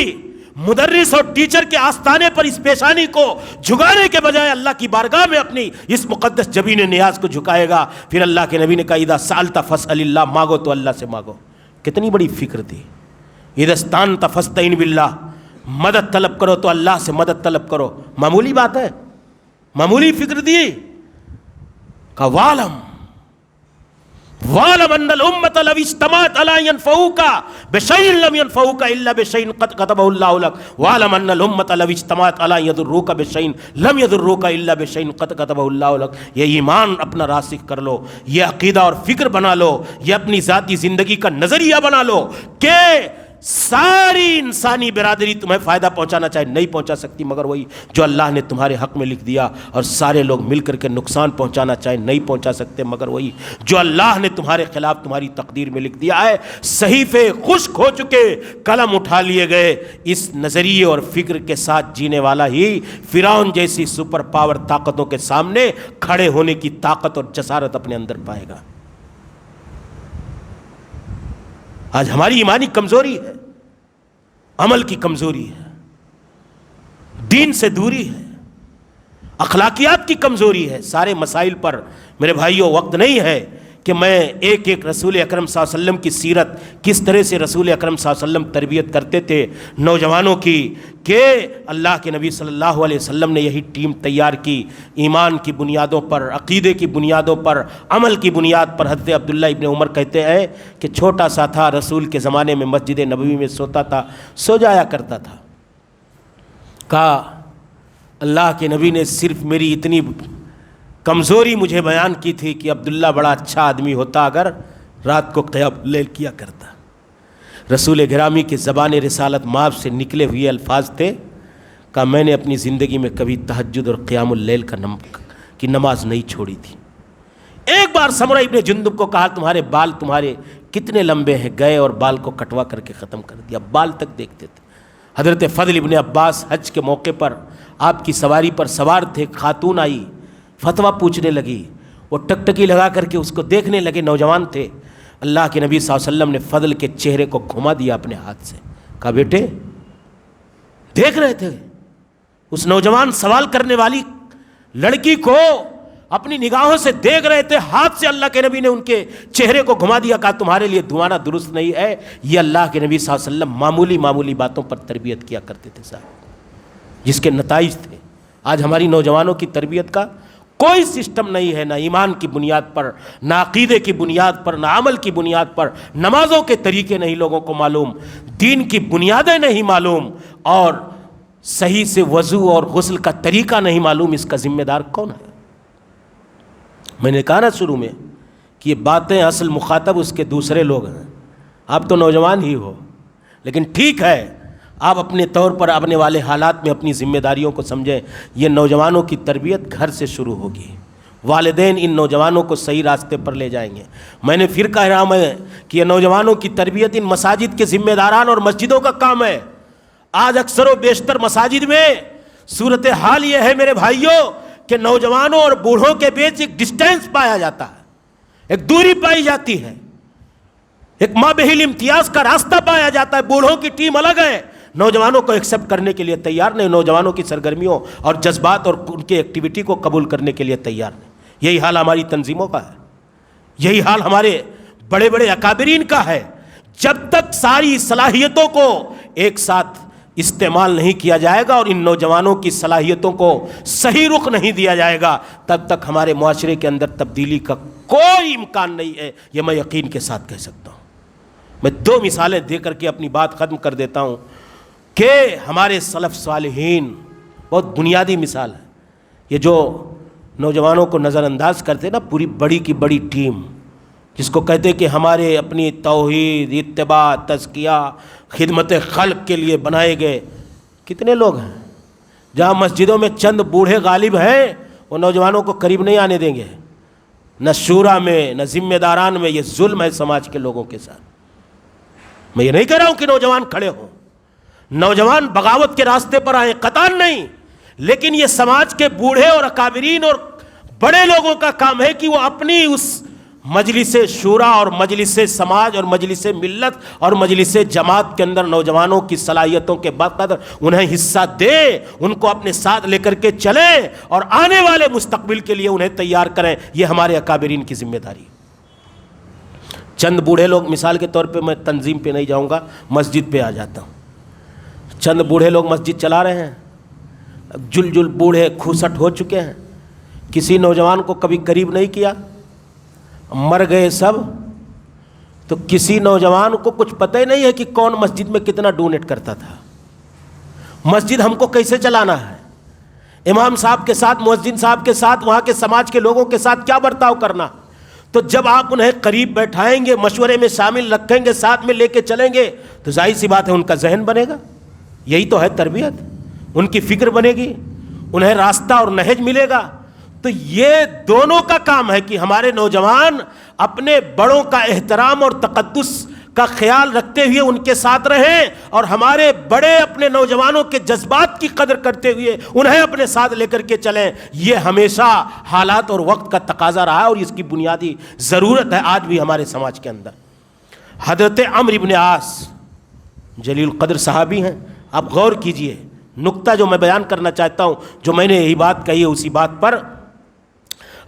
مدرس اور ٹیچر کے آستانے پر اس پیشانی کو جھکانے کے بجائے اللہ کی بارگاہ میں اپنی اس مقدس جبین نیاز کو جھکائے گا۔ پھر اللہ کے نبی نے کہا اذا سألت فاسأل اللہ، مانگو تو اللہ سے مانگو۔ کتنی بڑی فکر تھی۔ اذا استعنت فاستعن باللہ، مدد طلب کرو تو اللہ سے مدد طلب کرو۔ معمولی بات ہے؟ معمولی فکر دی؟ کہ وَاعْلَمْ أَنَّ الْأُمَّةَ لَوِ اجْتَمَعَتْ عَلَىٰ أَن يَنفَعُوكَ بِشَيْءٍ لَّمْ يَنفَعُوكَ إِلَّا بِشَيْءٍ قَدْ كَتَبَهُ اللَّهُ لَكَ وَاعْلَمْ أَنَّ الْأُمَّةَ لَوِ اجْتَمَعَتْ عَلَىٰ أَن يَضُرُّوكَ بِشَيْءٍ لَّمْ يَضُرُّوكَ إِلَّا بِشَيْءٍ قَدْ كَتَبَهُ اللَّهُ لَكَ۔ یہ ایمان اپنا راسخ کر لو، یہ عقیدہ اور فکر بنا لو، یہ اپنی ذاتی زندگی کا نظریہ بنا لو کہ ساری انسانی برادری تمہیں فائدہ پہنچانا چاہے نہیں پہنچا سکتی مگر وہی جو اللہ نے تمہارے حق میں لکھ دیا، اور سارے لوگ مل کر کے نقصان پہنچانا چاہے نہیں پہنچا سکتے مگر وہی جو اللہ نے تمہارے خلاف تمہاری تقدیر میں لکھ دیا ہے۔ صحیفے خشک ہو چکے، قلم اٹھا لیے گئے، اس نظریے اور فکر کے ساتھ جینے والا ہی فرعون جیسی سپر پاور طاقتوں کے سامنے کھڑے ہونے کی طاقت اور جسارت اپنے اندر پائے گا۔ آج ہماری ایمانی کمزوری ہے، عمل کی کمزوری ہے، دین سے دوری ہے، اخلاقیات کی کمزوری ہے۔ سارے مسائل پر میرے بھائیوں وقت نہیں ہے کہ میں ایک ایک رسول اکرم صلی اللہ علیہ وسلم کی سیرت، کس طرح سے رسول اکرم صلی اللہ علیہ وسلم تربیت کرتے تھے نوجوانوں کی، کہ اللہ کے نبی صلی اللہ علیہ وسلم نے یہی ٹیم تیار کی ایمان کی بنیادوں پر، عقیدے کی بنیادوں پر، عمل کی بنیاد پر۔ حضرت عبداللہ ابن عمر کہتے ہیں کہ چھوٹا سا تھا، رسول کے زمانے میں مسجد نبوی میں سوتا تھا، سو جایا کرتا تھا۔ کہا اللہ کے نبی نے صرف میری اتنی کمزوری مجھے بیان کی تھی کہ عبداللہ بڑا اچھا آدمی ہوتا اگر رات کو قیام اللیل کیا کرتا۔ رسول گرامی کی زبان رسالت مآب سے نکلے ہوئے الفاظ تھے، کہا میں نے اپنی زندگی میں کبھی تہجد اور قیام اللیل کی نماز نہیں چھوڑی تھی۔ ایک بار سمرہ ابن جندب کو کہا تمہارے بال تمہارے کتنے لمبے ہیں، گئے اور بال کو کٹوا کر کے ختم کر دیا، بال تک دیکھتے تھے۔ حضرت فضل ابن عباس حج کے موقع پر آپ کی سواری پر سوار تھے، خاتون آئی فتویٰ پوچھنے لگی، وہ ٹکٹکی لگا کر کے اس کو دیکھنے لگے، نوجوان تھے۔ اللہ کے نبی صلی اللہ علیہ وسلم نے فضل کے چہرے کو گھما دیا اپنے ہاتھ سے، کہا بیٹے دیکھ رہے تھے اس نوجوان سوال کرنے والی لڑکی کو، اپنی نگاہوں سے دیکھ رہے تھے، ہاتھ سے اللہ کے نبی نے ان کے چہرے کو گھما دیا، کہا تمہارے لیے دھوانا درست نہیں ہے۔ یہ اللہ کے نبی صلی اللہ علیہ وسلم معمولی باتوں پر تربیت کیا کرتے تھے صاحب، جس کے نتائج تھے۔ آج ہماری نوجوانوں کی تربیت کا کوئی سسٹم نہیں ہے، نہ ایمان کی بنیاد پر، نہ عقیدے کی بنیاد پر، نہ عمل کی بنیاد پر، نمازوں کے طریقے نہیں لوگوں کو معلوم، دین کی بنیادیں نہیں معلوم، اور صحیح سے وضو اور غسل کا طریقہ نہیں معلوم۔ اس کا ذمہ دار کون ہے؟ میں نے کہا نا شروع میں کہ یہ باتیں اصل مخاطب اس کے دوسرے لوگ ہیں، آپ تو نوجوان ہی ہو، لیکن ٹھیک ہے آپ اپنے طور پر آنے والے حالات میں اپنی ذمہ داریوں کو سمجھیں۔ یہ نوجوانوں کی تربیت گھر سے شروع ہوگی، والدین ان نوجوانوں کو صحیح راستے پر لے جائیں گے۔ میں نے پھر کہہ رہا ہوں کہ یہ نوجوانوں کی تربیت ان مساجد کے ذمہ داران اور مسجدوں کا کام ہے۔ آج اکثر و بیشتر مساجد میں صورتحال یہ ہے میرے بھائیوں کہ نوجوانوں اور بوڑھوں کے بیچ ایک ڈسٹینس پایا جاتا ہے، ایک دوری پائی جاتی ہے، ایک مابہل امتیاز کا راستہ پایا جاتا ہے۔ بوڑھوں کی ٹیم الگ ہے، نوجوانوں کو ایکسیپٹ کرنے کے لیے تیار نہیں، نوجوانوں کی سرگرمیوں اور جذبات اور ان کی ایکٹیویٹی کو قبول کرنے کے لیے تیار نہیں۔ یہی حال ہماری تنظیموں کا ہے، یہی حال ہمارے بڑے بڑے اکابرین کا ہے۔ جب تک ساری صلاحیتوں کو ایک ساتھ استعمال نہیں کیا جائے گا اور ان نوجوانوں کی صلاحیتوں کو صحیح رخ نہیں دیا جائے گا، تب تک ہمارے معاشرے کے اندر تبدیلی کا کوئی امکان نہیں ہے، یہ میں یقین کے ساتھ کہہ سکتا ہوں۔ میں دو مثالیں دے کر کے اپنی بات ختم کر دیتا ہوں کہ ہمارے سلف صالحین بہت بنیادی مثال ہے۔ یہ جو نوجوانوں کو نظر انداز کرتے نا، پوری بڑی کی بڑی ٹیم جس کو کہتے کہ ہمارے اپنی توحید، اتباع، تزکیہ، خدمت خلق کے لیے بنائے گئے، کتنے لوگ ہیں؟ جہاں مسجدوں میں چند بوڑھے غالب ہیں، وہ نوجوانوں کو قریب نہیں آنے دیں گے، نہ شورا میں نہ ذمہ داران میں۔ یہ ظلم ہے سماج کے لوگوں کے ساتھ۔ میں یہ نہیں کہہ رہا ہوں کہ نوجوان کھڑے ہوں، نوجوان بغاوت کے راستے پر آئیں، قطعاً نہیں، لیکن یہ سماج کے بوڑھے اور اکابرین اور بڑے لوگوں کا کام ہے کہ وہ اپنی اس مجلس شورا اور مجلس سماج اور مجلس ملت اور مجلس جماعت کے اندر نوجوانوں کی صلاحیتوں کے بقدر انہیں حصہ دے، ان کو اپنے ساتھ لے کر کے چلیں اور آنے والے مستقبل کے لیے انہیں تیار کریں۔ یہ ہمارے اکابرین کی ذمہ داری۔ چند بوڑھے لوگ، مثال کے طور پہ میں تنظیم پہ نہیں جاؤں گا، مسجد پہ آ جاتا ہوں۔ چند بوڑھے لوگ مسجد چلا رہے ہیں، جل بوڑھے کھوسٹ ہو چکے ہیں، کسی نوجوان کو کبھی قریب نہیں کیا، مر گئے سب، تو کسی نوجوان کو کچھ پتہ ہی نہیں ہے کہ کون مسجد میں کتنا ڈونیٹ کرتا تھا، مسجد ہم کو کیسے چلانا ہے، امام صاحب کے ساتھ، مؤذن صاحب کے ساتھ، وہاں کے سماج کے لوگوں کے ساتھ کیا برتاؤ کرنا۔ تو جب آپ انہیں قریب بیٹھائیں گے، مشورے میں شامل رکھیں گے، ساتھ میں لے کے چلیں گے، تو ظاہر سی بات ہے ان کا ذہن بنے گا۔ یہی تو ہے تربیت، ان کی فکر بنے گی، انہیں راستہ اور نہج ملے گا۔ تو یہ دونوں کا کام ہے کہ ہمارے نوجوان اپنے بڑوں کا احترام اور تقدس کا خیال رکھتے ہوئے ان کے ساتھ رہیں، اور ہمارے بڑے اپنے نوجوانوں کے جذبات کی قدر کرتے ہوئے انہیں اپنے ساتھ لے کر کے چلیں۔ یہ ہمیشہ حالات اور وقت کا تقاضا رہا ہے اور اس کی بنیادی ضرورت ہے آج بھی ہمارے سماج کے اندر۔ حضرت عمرو بن عاص جلیل القدر صحابی ہیں، آپ غور کیجئے، نقطہ جو میں بیان کرنا چاہتا ہوں، جو میں نے یہی بات کہی ہے اسی بات پر۔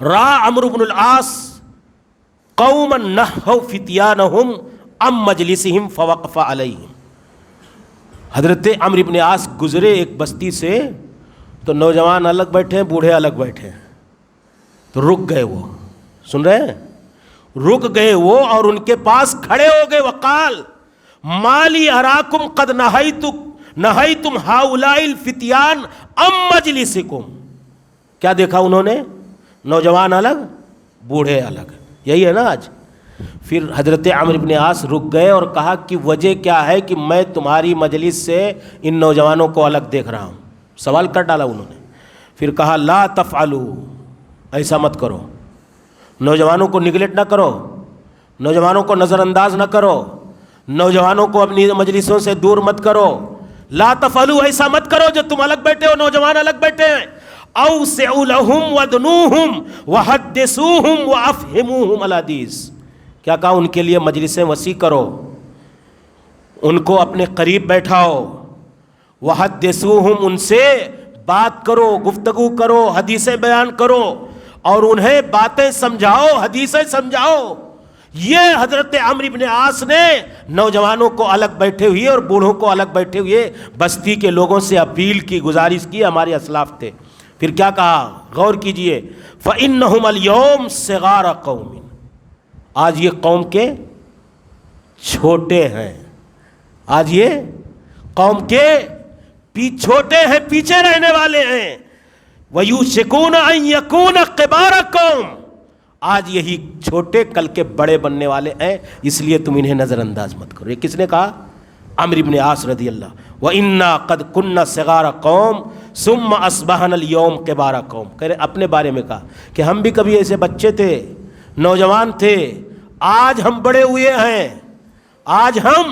را عمرو بن العاص قوما نہوا فتیانہم عن مجلسہم فوقف علیہم. حضرت عمرو بن عاص گزرے ایک بستی سے تو نوجوان الگ بیٹھے ہیں, بوڑھے الگ بیٹھے ہیں, تو رک گئے وہ. سن رہے ہیں؟ رک گئے وہ اور ان کے پاس کھڑے ہو گئے. وقال ما لی اراکم قد نہیتم ہؤلاء الفتیان عن مجلسکم. کیا دیکھا انہوں نے؟ نوجوان الگ, بوڑھے الگ. یہی ہے نا آج. پھر حضرت عمرو بن عاص رک گئے اور کہا کہ وجہ کیا ہے کہ میں تمہاری مجلس سے ان نوجوانوں کو الگ دیکھ رہا ہوں. سوال کر ڈالا انہوں نے. پھر کہا لا تفعلوا, ایسا مت کرو, نوجوانوں کو نگلیکٹ نہ کرو, نوجوانوں کو نظر انداز نہ کرو, نوجوانوں کو اپنی مجلسوں سے دور مت کرو. لا تفعلوا, ایسا مت کرو جو تم الگ بیٹھے ہو, نوجوان الگ بیٹھے ہیں. اوسعوا لهم ودنوهم وحدثوهم وافهموهم الحدیث. کیا کہا؟ ان کے لیے مجلسیں وسیع کرو, ان کو اپنے قریب بیٹھاؤ. وحدثوهم, ان سے بات کرو, گفتگو کرو, حدیثیں بیان کرو اور انہیں باتیں سمجھاؤ, حدیثیں سمجھاؤ. یہ حضرت عمرو بن عاص نے نوجوانوں کو الگ بیٹھے ہوئے اور بوڑھوں کو الگ بیٹھے ہوئے بستی کے لوگوں سے اپیل کی, گزارش کی. ہمارے اسلاف تھے. پھر کیا کہا؟ غور کیجئے. فَإِنَّهُمَ الْيَوْمَ صِغَارَ قَوْمٍ, آج یہ قوم کے چھوٹے ہیں, آج یہ قوم کے چھوٹے ہیں, پیچھے رہنے والے ہیں. وَيُوشِكُونَ أَن يَكُونَ قِبَارَ قَوْمٍ, آج یہی چھوٹے کل کے بڑے بننے والے ہیں, اس لیے تم انہیں نظر انداز مت کرو. یہ کس نے کہا؟ عمرو بن عاص رضی اللہ. وَإِنَّا قَدْ كُنَّا صِغَارَ قَوْمٍ ثُمَّ أَصْبَحْنَا الْيَوْمَ كِبَارَ قَوْمٍ. کہہ رہے اپنے بارے میں کہا کہ ہم بھی کبھی ایسے بچے تھے, نوجوان تھے, آج ہم بڑے ہوئے ہیں, آج ہم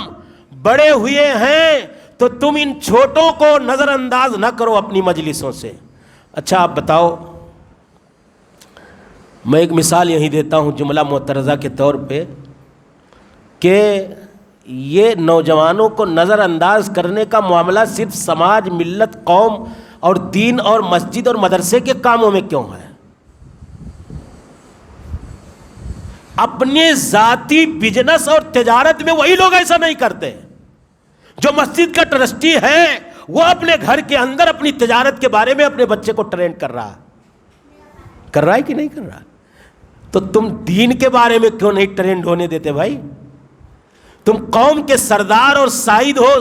بڑے ہوئے ہیں, تو تم ان چھوٹوں کو نظر انداز نہ کرو اپنی مجلسوں سے. اچھا آپ بتاؤ, میں ایک مثال یہیں دیتا ہوں جملہ معترضہ کے طور پہ, کہ یہ نوجوانوں کو نظر انداز کرنے کا معاملہ صرف سماج, ملت, قوم اور دین اور مسجد اور مدرسے کے کاموں میں کیوں ہے؟ اپنے ذاتی بزنس اور تجارت میں وہی لوگ ایسا نہیں کرتے. جو مسجد کا ٹرسٹی ہے وہ اپنے گھر کے اندر اپنی تجارت کے بارے میں اپنے بچے کو ٹرینڈ کر رہا ہے کہ نہیں کر رہا؟ تو تم دین کے بارے میں کیوں نہیں ٹرینڈ ہونے دیتے بھائی؟ تم قوم کے سردار اور سائد ہو,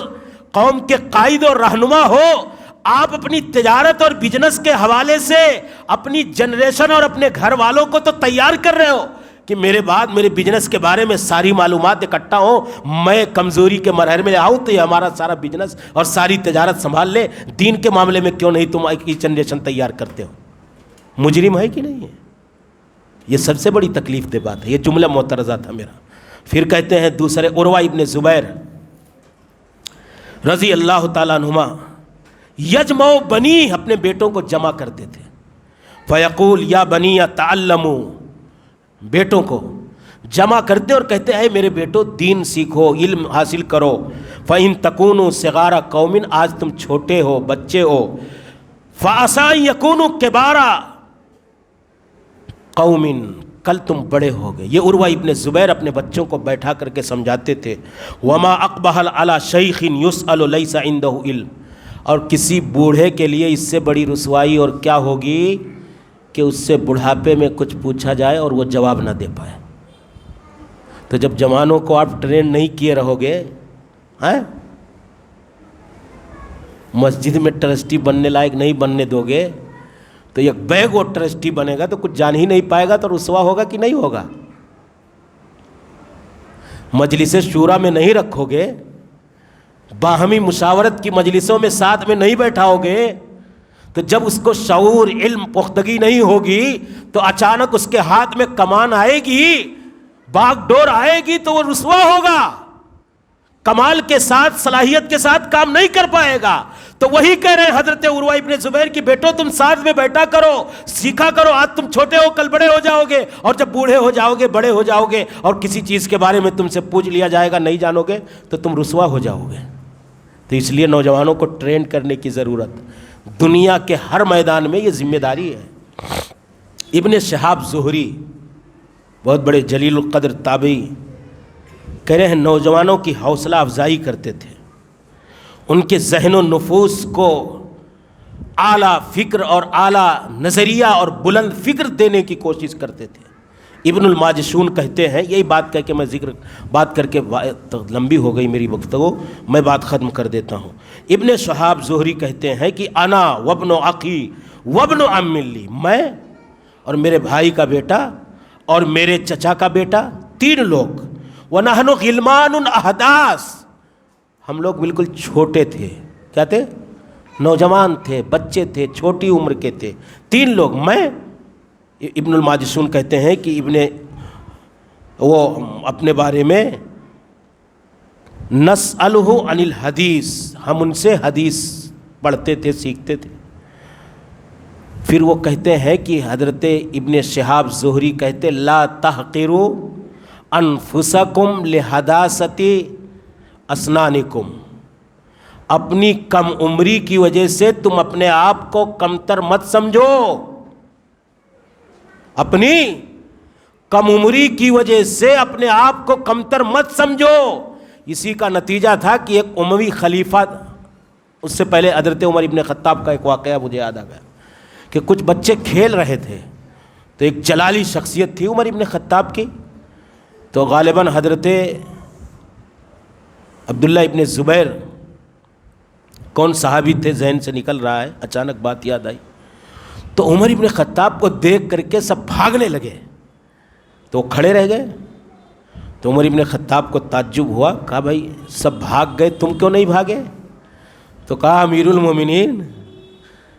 قوم کے قائد اور رہنما ہو, آپ اپنی تجارت اور بزنس کے حوالے سے اپنی جنریشن اور اپنے گھر والوں کو تو تیار کر رہے ہو کہ میرے بعد میرے بزنس کے بارے میں ساری معلومات اکٹھا ہو, میں کمزوری کے مرحلے میں آؤں تو یہ ہمارا سارا بزنس اور ساری تجارت سنبھال لے. دین کے معاملے میں کیوں نہیں تم ایک جنریشن تیار کرتے ہو؟ مجرم ہے کہ نہیں ہے؟ یہ سب سے بڑی تکلیف دہ بات ہے. یہ جملہ معترضہ تھا میرا. پھر کہتے ہیں دوسرے, عروہ ابن زبیر رضی اللہ تعالیٰ عنہما یجمع بنی, اپنے بیٹوں کو جمع کرتے تھے. فیقول یا بنی تعلموا, بیٹوں کو جمع کرتے اور کہتے ہیں میرے بیٹو دین سیکھو, علم حاصل کرو. فَإِن تَكُونُوا صِغَارَ قَوْمٍ, آج تم چھوٹے ہو, بچے ہو. فَعَسَىٰ أَن يَكُونُوا كِبَارَ قَوْمٍ, کل تم بڑے ہو گئے. یہ عروہ ابن زبیر اپنے بچوں کو بیٹھا کر کے سمجھاتے تھے. وَمَا أَقْبَحَ عَلَىٰ شَيْخٍ يُسْأَلُ لَيْسَ عِندَهُ علم, اور کسی بوڑھے کے لیے اس سے بڑی رسوائی اور کیا ہوگی کہ اس سے بڑھاپے میں کچھ پوچھا جائے اور وہ جواب نہ دے پائے. تو جب جوانوں کو آپ ٹرین نہیں کیے رہو گے, مسجد میں ٹرسٹی بننے لائق نہیں بننے دو گے, تو ایک بیگ وہ ٹرسٹی بنے گا تو کچھ جان ہی نہیں پائے گا, تو رسوا ہوگا کہ نہیں ہوگا. مجلس شورا میں نہیں رکھو گے, باہمی مشاورت کی مجلسوں میں ساتھ میں نہیں بیٹھاؤ گے, تو جب اس کو شعور, علم, پختگی نہیں ہوگی تو اچانک اس کے ہاتھ میں کمان آئے گی, باغ ڈور آئے گی تو وہ رسوا ہوگا, کمال کے ساتھ, صلاحیت کے ساتھ کام نہیں کر پائے گا. تو وہی کہہ رہے ہیں حضرت عروہ ابن زبیر کی بیٹو تم ساتھ میں بیٹھا کرو, سیکھا کرو. آج تم چھوٹے ہو, کل بڑے ہو جاؤ گے, اور جب بوڑھے ہو جاؤ گے, بڑے ہو جاؤ گے, اور کسی چیز کے بارے میں تم سے پوچھ لیا جائے گا, نہیں جانو گے تو تم رسوا ہو جاؤ گے. تو اس لیے نوجوانوں کو ٹرین کرنے کی ضرورت, دنیا کے ہر میدان میں یہ ذمہ داری ہے. ابن شہاب زہری بہت بڑے جلیل القدر تابعی، کہہ رہے ہیں نوجوانوں کی حوصلہ افزائی کرتے تھے، ان کے ذہن و نفوس کو اعلیٰ فکر اور اعلیٰ نظریہ اور بلند فکر دینے کی کوشش کرتے تھے۔ ابن الماجشون کہتے ہیں، یہی بات کہہ کے میں بات کر کے لمبی ہو گئی میری گفتگو، میں بات ختم کر دیتا ہوں۔ ابن شہاب زہری کہتے ہیں کہ انا وابن اخی وابن عم لی، میں اور میرے بھائی کا بیٹا اور میرے چچا کا بیٹا، 3 لوگ، ونحن غلمان احداث، ہم لوگ بالکل چھوٹے تھے، کیا تھے؟ نوجوان تھے، بچے تھے، چھوٹی عمر کے تھے، 3 لوگ۔ میں، ابن الماجشون کہتے ہیں کہ وہ اپنے بارے میں نسألہ عن الحدیث، ہم ان سے حدیث پڑھتے تھے، سیکھتے تھے۔ پھر وہ کہتے ہیں کہ حضرت ابن شہاب زہری کہتے لا تحقروا انفسکم لحداثت اسنانکم، اپنی کم عمری کی وجہ سے تم اپنے آپ کو کمتر مت سمجھو، اپنی کم عمری کی وجہ سے اپنے آپ کو کمتر مت سمجھو۔ اسی کا نتیجہ تھا کہ ایک اموی خلیفہ، اس سے پہلے حضرت عمر ابن خطاب کا ایک واقعہ مجھے یاد آ گیا کہ کچھ بچے کھیل رہے تھے، تو ایک جلالی شخصیت تھی عمر ابن خطاب کی، تو غالباً حضرت عبداللہ ابن زبیر، کون صحابی تھے ذہن سے نکل رہا ہے، اچانک بات یاد آئی، تو عمر ابن خطاب کو دیکھ کر کے سب بھاگنے لگے، تو وہ کھڑے رہ گئے۔ تو عمر ابن خطاب کو تعجب ہوا، کہا بھائی سب بھاگ گئے، تم کیوں نہیں بھاگے؟ تو کہا امیر المومنین،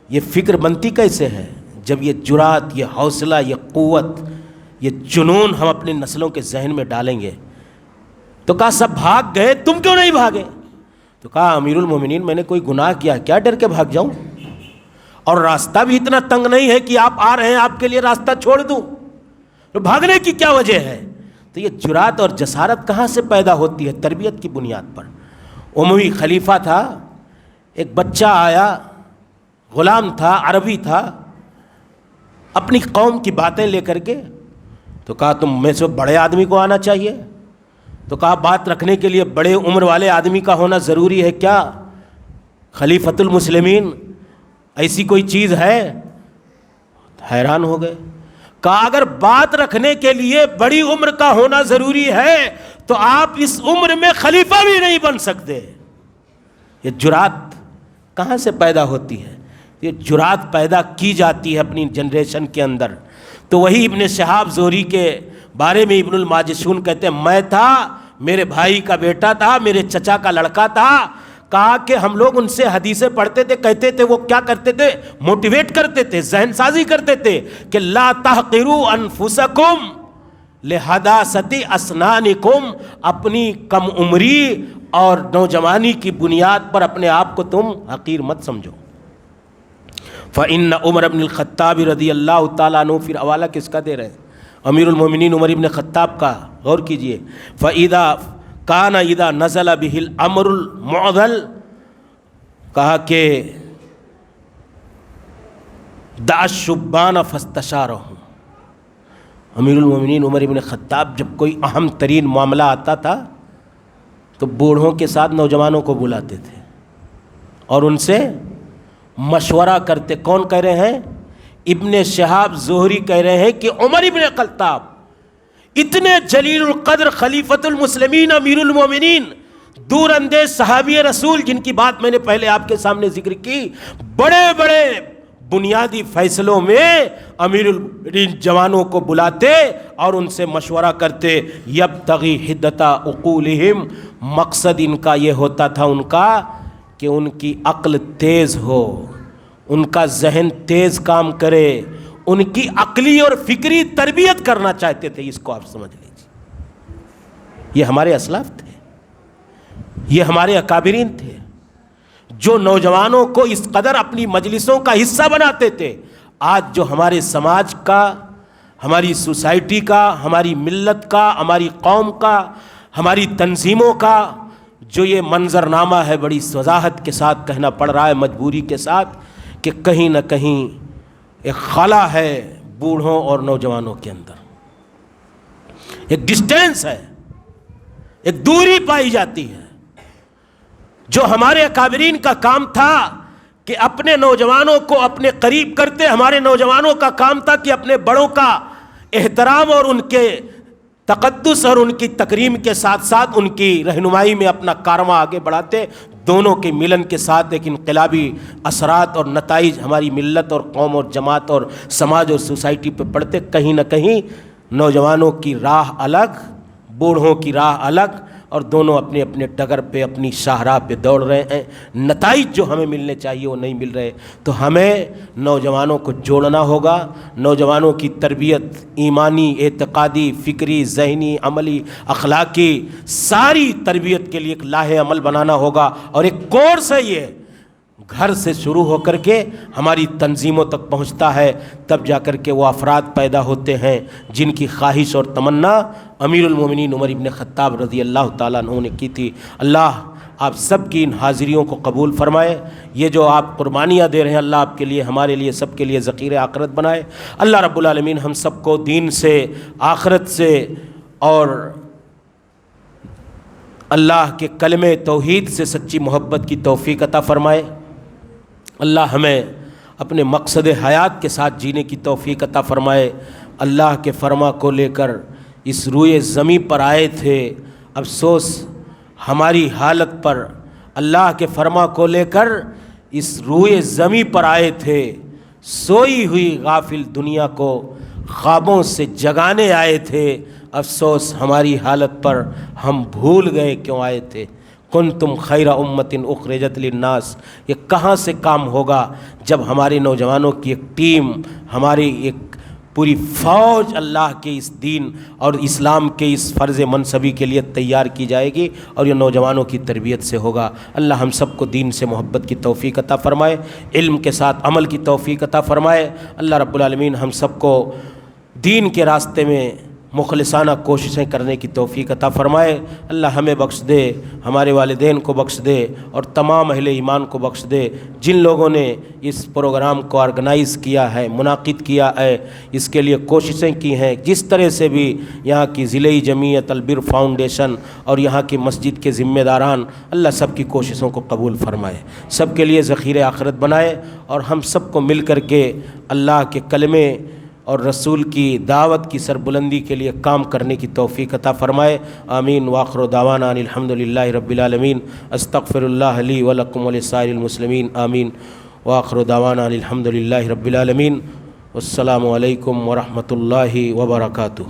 یہ فکر بنتی کیسے ہے جب یہ جرات، یہ حوصلہ، یہ قوت، یہ جنون ہم اپنی نسلوں کے ذہن میں ڈالیں گے؟ تو کہا سب بھاگ گئے، تم کیوں نہیں بھاگے؟ تو کہا امیر المومنین، میں نے کوئی گناہ کیا، کیا ڈر کے بھاگ جاؤں؟ اور راستہ بھی اتنا تنگ نہیں ہے کہ آپ آ رہے ہیں آپ کے لیے راستہ چھوڑ دوں، تو بھاگنے کی کیا وجہ ہے؟ تو یہ جرات اور جسارت کہاں سے پیدا ہوتی ہے؟ تربیت کی بنیاد پر۔ اموی خلیفہ تھا، ایک بچہ آیا، غلام تھا، عربی تھا، اپنی قوم کی باتیں لے کر کے، تو کہا تم میں سے بڑے آدمی کو آنا چاہیے، تو کہا بات رکھنے کے لیے بڑے عمر والے آدمی کا ہونا ضروری ہے کیا؟ خلیفۃ المسلمین ایسی کوئی چیز ہے؟ حیران ہو گئے، کہا اگر بات رکھنے کے لیے بڑی عمر کا ہونا ضروری ہے تو آپ اس عمر میں خلیفہ بھی نہیں بن سکتے۔ یہ جرات کہاں سے پیدا ہوتی ہے؟ یہ جرات پیدا کی جاتی ہے اپنی جنریشن کے اندر۔ تو وہی ابن شہاب زہری کے بارے میں ابن الماجشون کہتے ہیں میں تھا، میرے بھائی کا بیٹا تھا، میرے چچا کا لڑکا تھا، کہا کہ ہم لوگ ان سے حدیثیں پڑھتے تھے، کہتے تھے، وہ کیا کرتے تھے؟ موٹیویٹ کرتے تھے، ذہن سازی کرتے تھے کہ لا تحقروا انفسکم لحداثت اسنانکم، اپنی کم عمری اور نوجوانی کی بنیاد پر اپنے آپ کو تم حقیر مت سمجھو۔ فإن عمر بن الخطاب رضی اللہ تعالیٰ عنہ، پھر حوالہ کس کا دے رہے ہیں؟ امیر المومنین عمر ابن خطاب کا، غور کیجئے۔ فَإِذَا كَانَ إِذَا نَزَلَ بِهِ الْأَمْرُ الْمُعْضَلُ، کہا کہ دَعَ الشُّبَّانَ فَاسْتَشَارَهُمْ، امیر المومنین عمر ابن خطاب جب کوئی اہم ترین معاملہ آتا تھا تو بوڑھوں کے ساتھ نوجوانوں کو بلاتے تھے اور ان سے مشورہ کرتے۔ کون کہہ رہے ہیں؟ ابن شہاب زہری کہہ رہے ہیں کہ عمر ابن خطاب اتنے جلیل القدر خلیفۃ المسلمین امیر المومنین، دور اندیش صحابی رسول، جن کی بات میں نے پہلے آپ کے سامنے ذکر کی، بڑے بڑے بنیادی فیصلوں میں امیر المومنین جوانوں کو بلاتے اور ان سے مشورہ کرتے۔ یبتغی حدۃ عقولہم، مقصد ان کا یہ ہوتا تھا ان کا کہ ان کی عقل تیز ہو، ان کا ذہن تیز کام کرے، ان کی عقلی اور فکری تربیت کرنا چاہتے تھے۔ اس کو آپ سمجھ لیجیے، یہ ہمارے اسلاف تھے، یہ ہمارے اکابرین تھے جو نوجوانوں کو اس قدر اپنی مجلسوں کا حصہ بناتے تھے۔ آج جو ہمارے سماج کا، ہماری سوسائٹی کا، ہماری ملت کا، ہماری قوم کا، ہماری تنظیموں کا جو یہ منظرنامہ ہے، بڑی وضاحت کے ساتھ کہنا پڑ رہا ہے، مجبوری کے ساتھ، کہ کہیں نہ کہیں ایک خلا ہے بوڑھوں اور نوجوانوں کے اندر۔ ایک ڈسٹینس ہے، ایک دوری پائی جاتی ہے۔ جو ہمارے اکابرین کا کام تھا کہ اپنے نوجوانوں کو اپنے قریب کرتے، ہمارے نوجوانوں کا کام تھا کہ اپنے بڑوں کا احترام اور ان کے تقدس اور ان کی تکریم کے ساتھ ساتھ ان کی رہنمائی میں اپنا کارواں آگے بڑھاتے۔ دونوں کے ملن کے ساتھ ایک انقلابی اثرات اور نتائج ہماری ملت اور قوم اور جماعت اور سماج اور سوسائٹی پہ پڑتے۔ کہیں نہ کہیں نوجوانوں کی راہ الگ، بوڑھوں کی راہ الگ، اور دونوں اپنے اپنے ڈگر پہ اپنی شاہراہ پہ دوڑ رہے ہیں۔ نتائج جو ہمیں ملنے چاہیے وہ نہیں مل رہے، تو ہمیں نوجوانوں کو جوڑنا ہوگا۔ نوجوانوں کی تربیت ایمانی، اعتقادی، فکری، ذہنی، عملی، اخلاقی، ساری تربیت کے لیے ایک لاہ عمل بنانا ہوگا، اور ایک کورس ہے، یہ گھر سے شروع ہو کر کے ہماری تنظیموں تک پہنچتا ہے، تب جا کر کے وہ افراد پیدا ہوتے ہیں جن کی خواہش اور تمنا امیر المومنین عمر ابن خطاب رضی اللہ تعالیٰ عنہ نے کی تھی۔ اللہ آپ سب کی ان حاضریوں کو قبول فرمائے۔ یہ جو آپ قربانیاں دے رہے ہیں، اللہ آپ کے لیے، ہمارے لیے، سب کے لیے ذخیرہ آخرت بنائے۔ اللہ رب العالمین ہم سب کو دین سے، آخرت سے اور اللہ کے کلمہ توحید سے سچی محبت کی توفیق عطا فرمائے۔ اللہ ہمیں اپنے مقصد حیات کے ساتھ جینے کی توفیق عطا فرمائے۔ اللہ کے فرما کو لے کر اس روئے زمین پر آئے تھے، افسوس ہماری حالت پر۔ اللہ کے فرما کو لے کر اس روئے زمین پر آئے تھے، سوئی ہوئی غافل دنیا کو خوابوں سے جگانے آئے تھے، افسوس ہماری حالت پر، ہم بھول گئے کیوں آئے تھے۔ کنتم خیر امت اخرجت للناس، یہ کہاں سے کام ہوگا جب ہمارے نوجوانوں کی ایک ٹیم، ہماری ایک پوری فوج اللہ کے اس دین اور اسلام کے اس فرض منصبی کے لیے تیار کی جائے گی، اور یہ نوجوانوں کی تربیت سے ہوگا۔ اللہ ہم سب کو دین سے محبت کی توفیق عطا فرمائے، علم کے ساتھ عمل کی توفیق عطا فرمائے۔ اللہ رب العالمین ہم سب کو دین کے راستے میں مخلصانہ کوششیں کرنے کی توفیق عطا فرمائے۔ اللہ ہمیں بخش دے، ہمارے والدین کو بخش دے، اور تمام اہل ایمان کو بخش دے جن لوگوں نے اس پروگرام کو آرگنائز کیا ہے، منعقد کیا ہے، اس کے لیے کوششیں کی ہیں۔ جس طرح سے بھی یہاں کی ضلعی جمعیت البر فاؤنڈیشن اور یہاں کی مسجد کے ذمہ داران، اللہ سب کی کوششوں کو قبول فرمائے، سب کے لیے ذخیرہ آخرت بنائے، اور ہم سب کو مل کر کے اللہ کے کلمے اور رسول کی دعوت کی سربلندی کے لیے کام کرنے کی توفیق عطا فرمائے۔ آمین۔ وآخر دعوانا ان الحمدللہ رب العالمین۔ استغفر اللہ لی ولکم ولسائر المسلمین۔ آمین۔ وآخر دعوانا ان الحمدللہ رب العالمین۔ والسلام علیکم ورحمۃ اللہ وبرکاتہ۔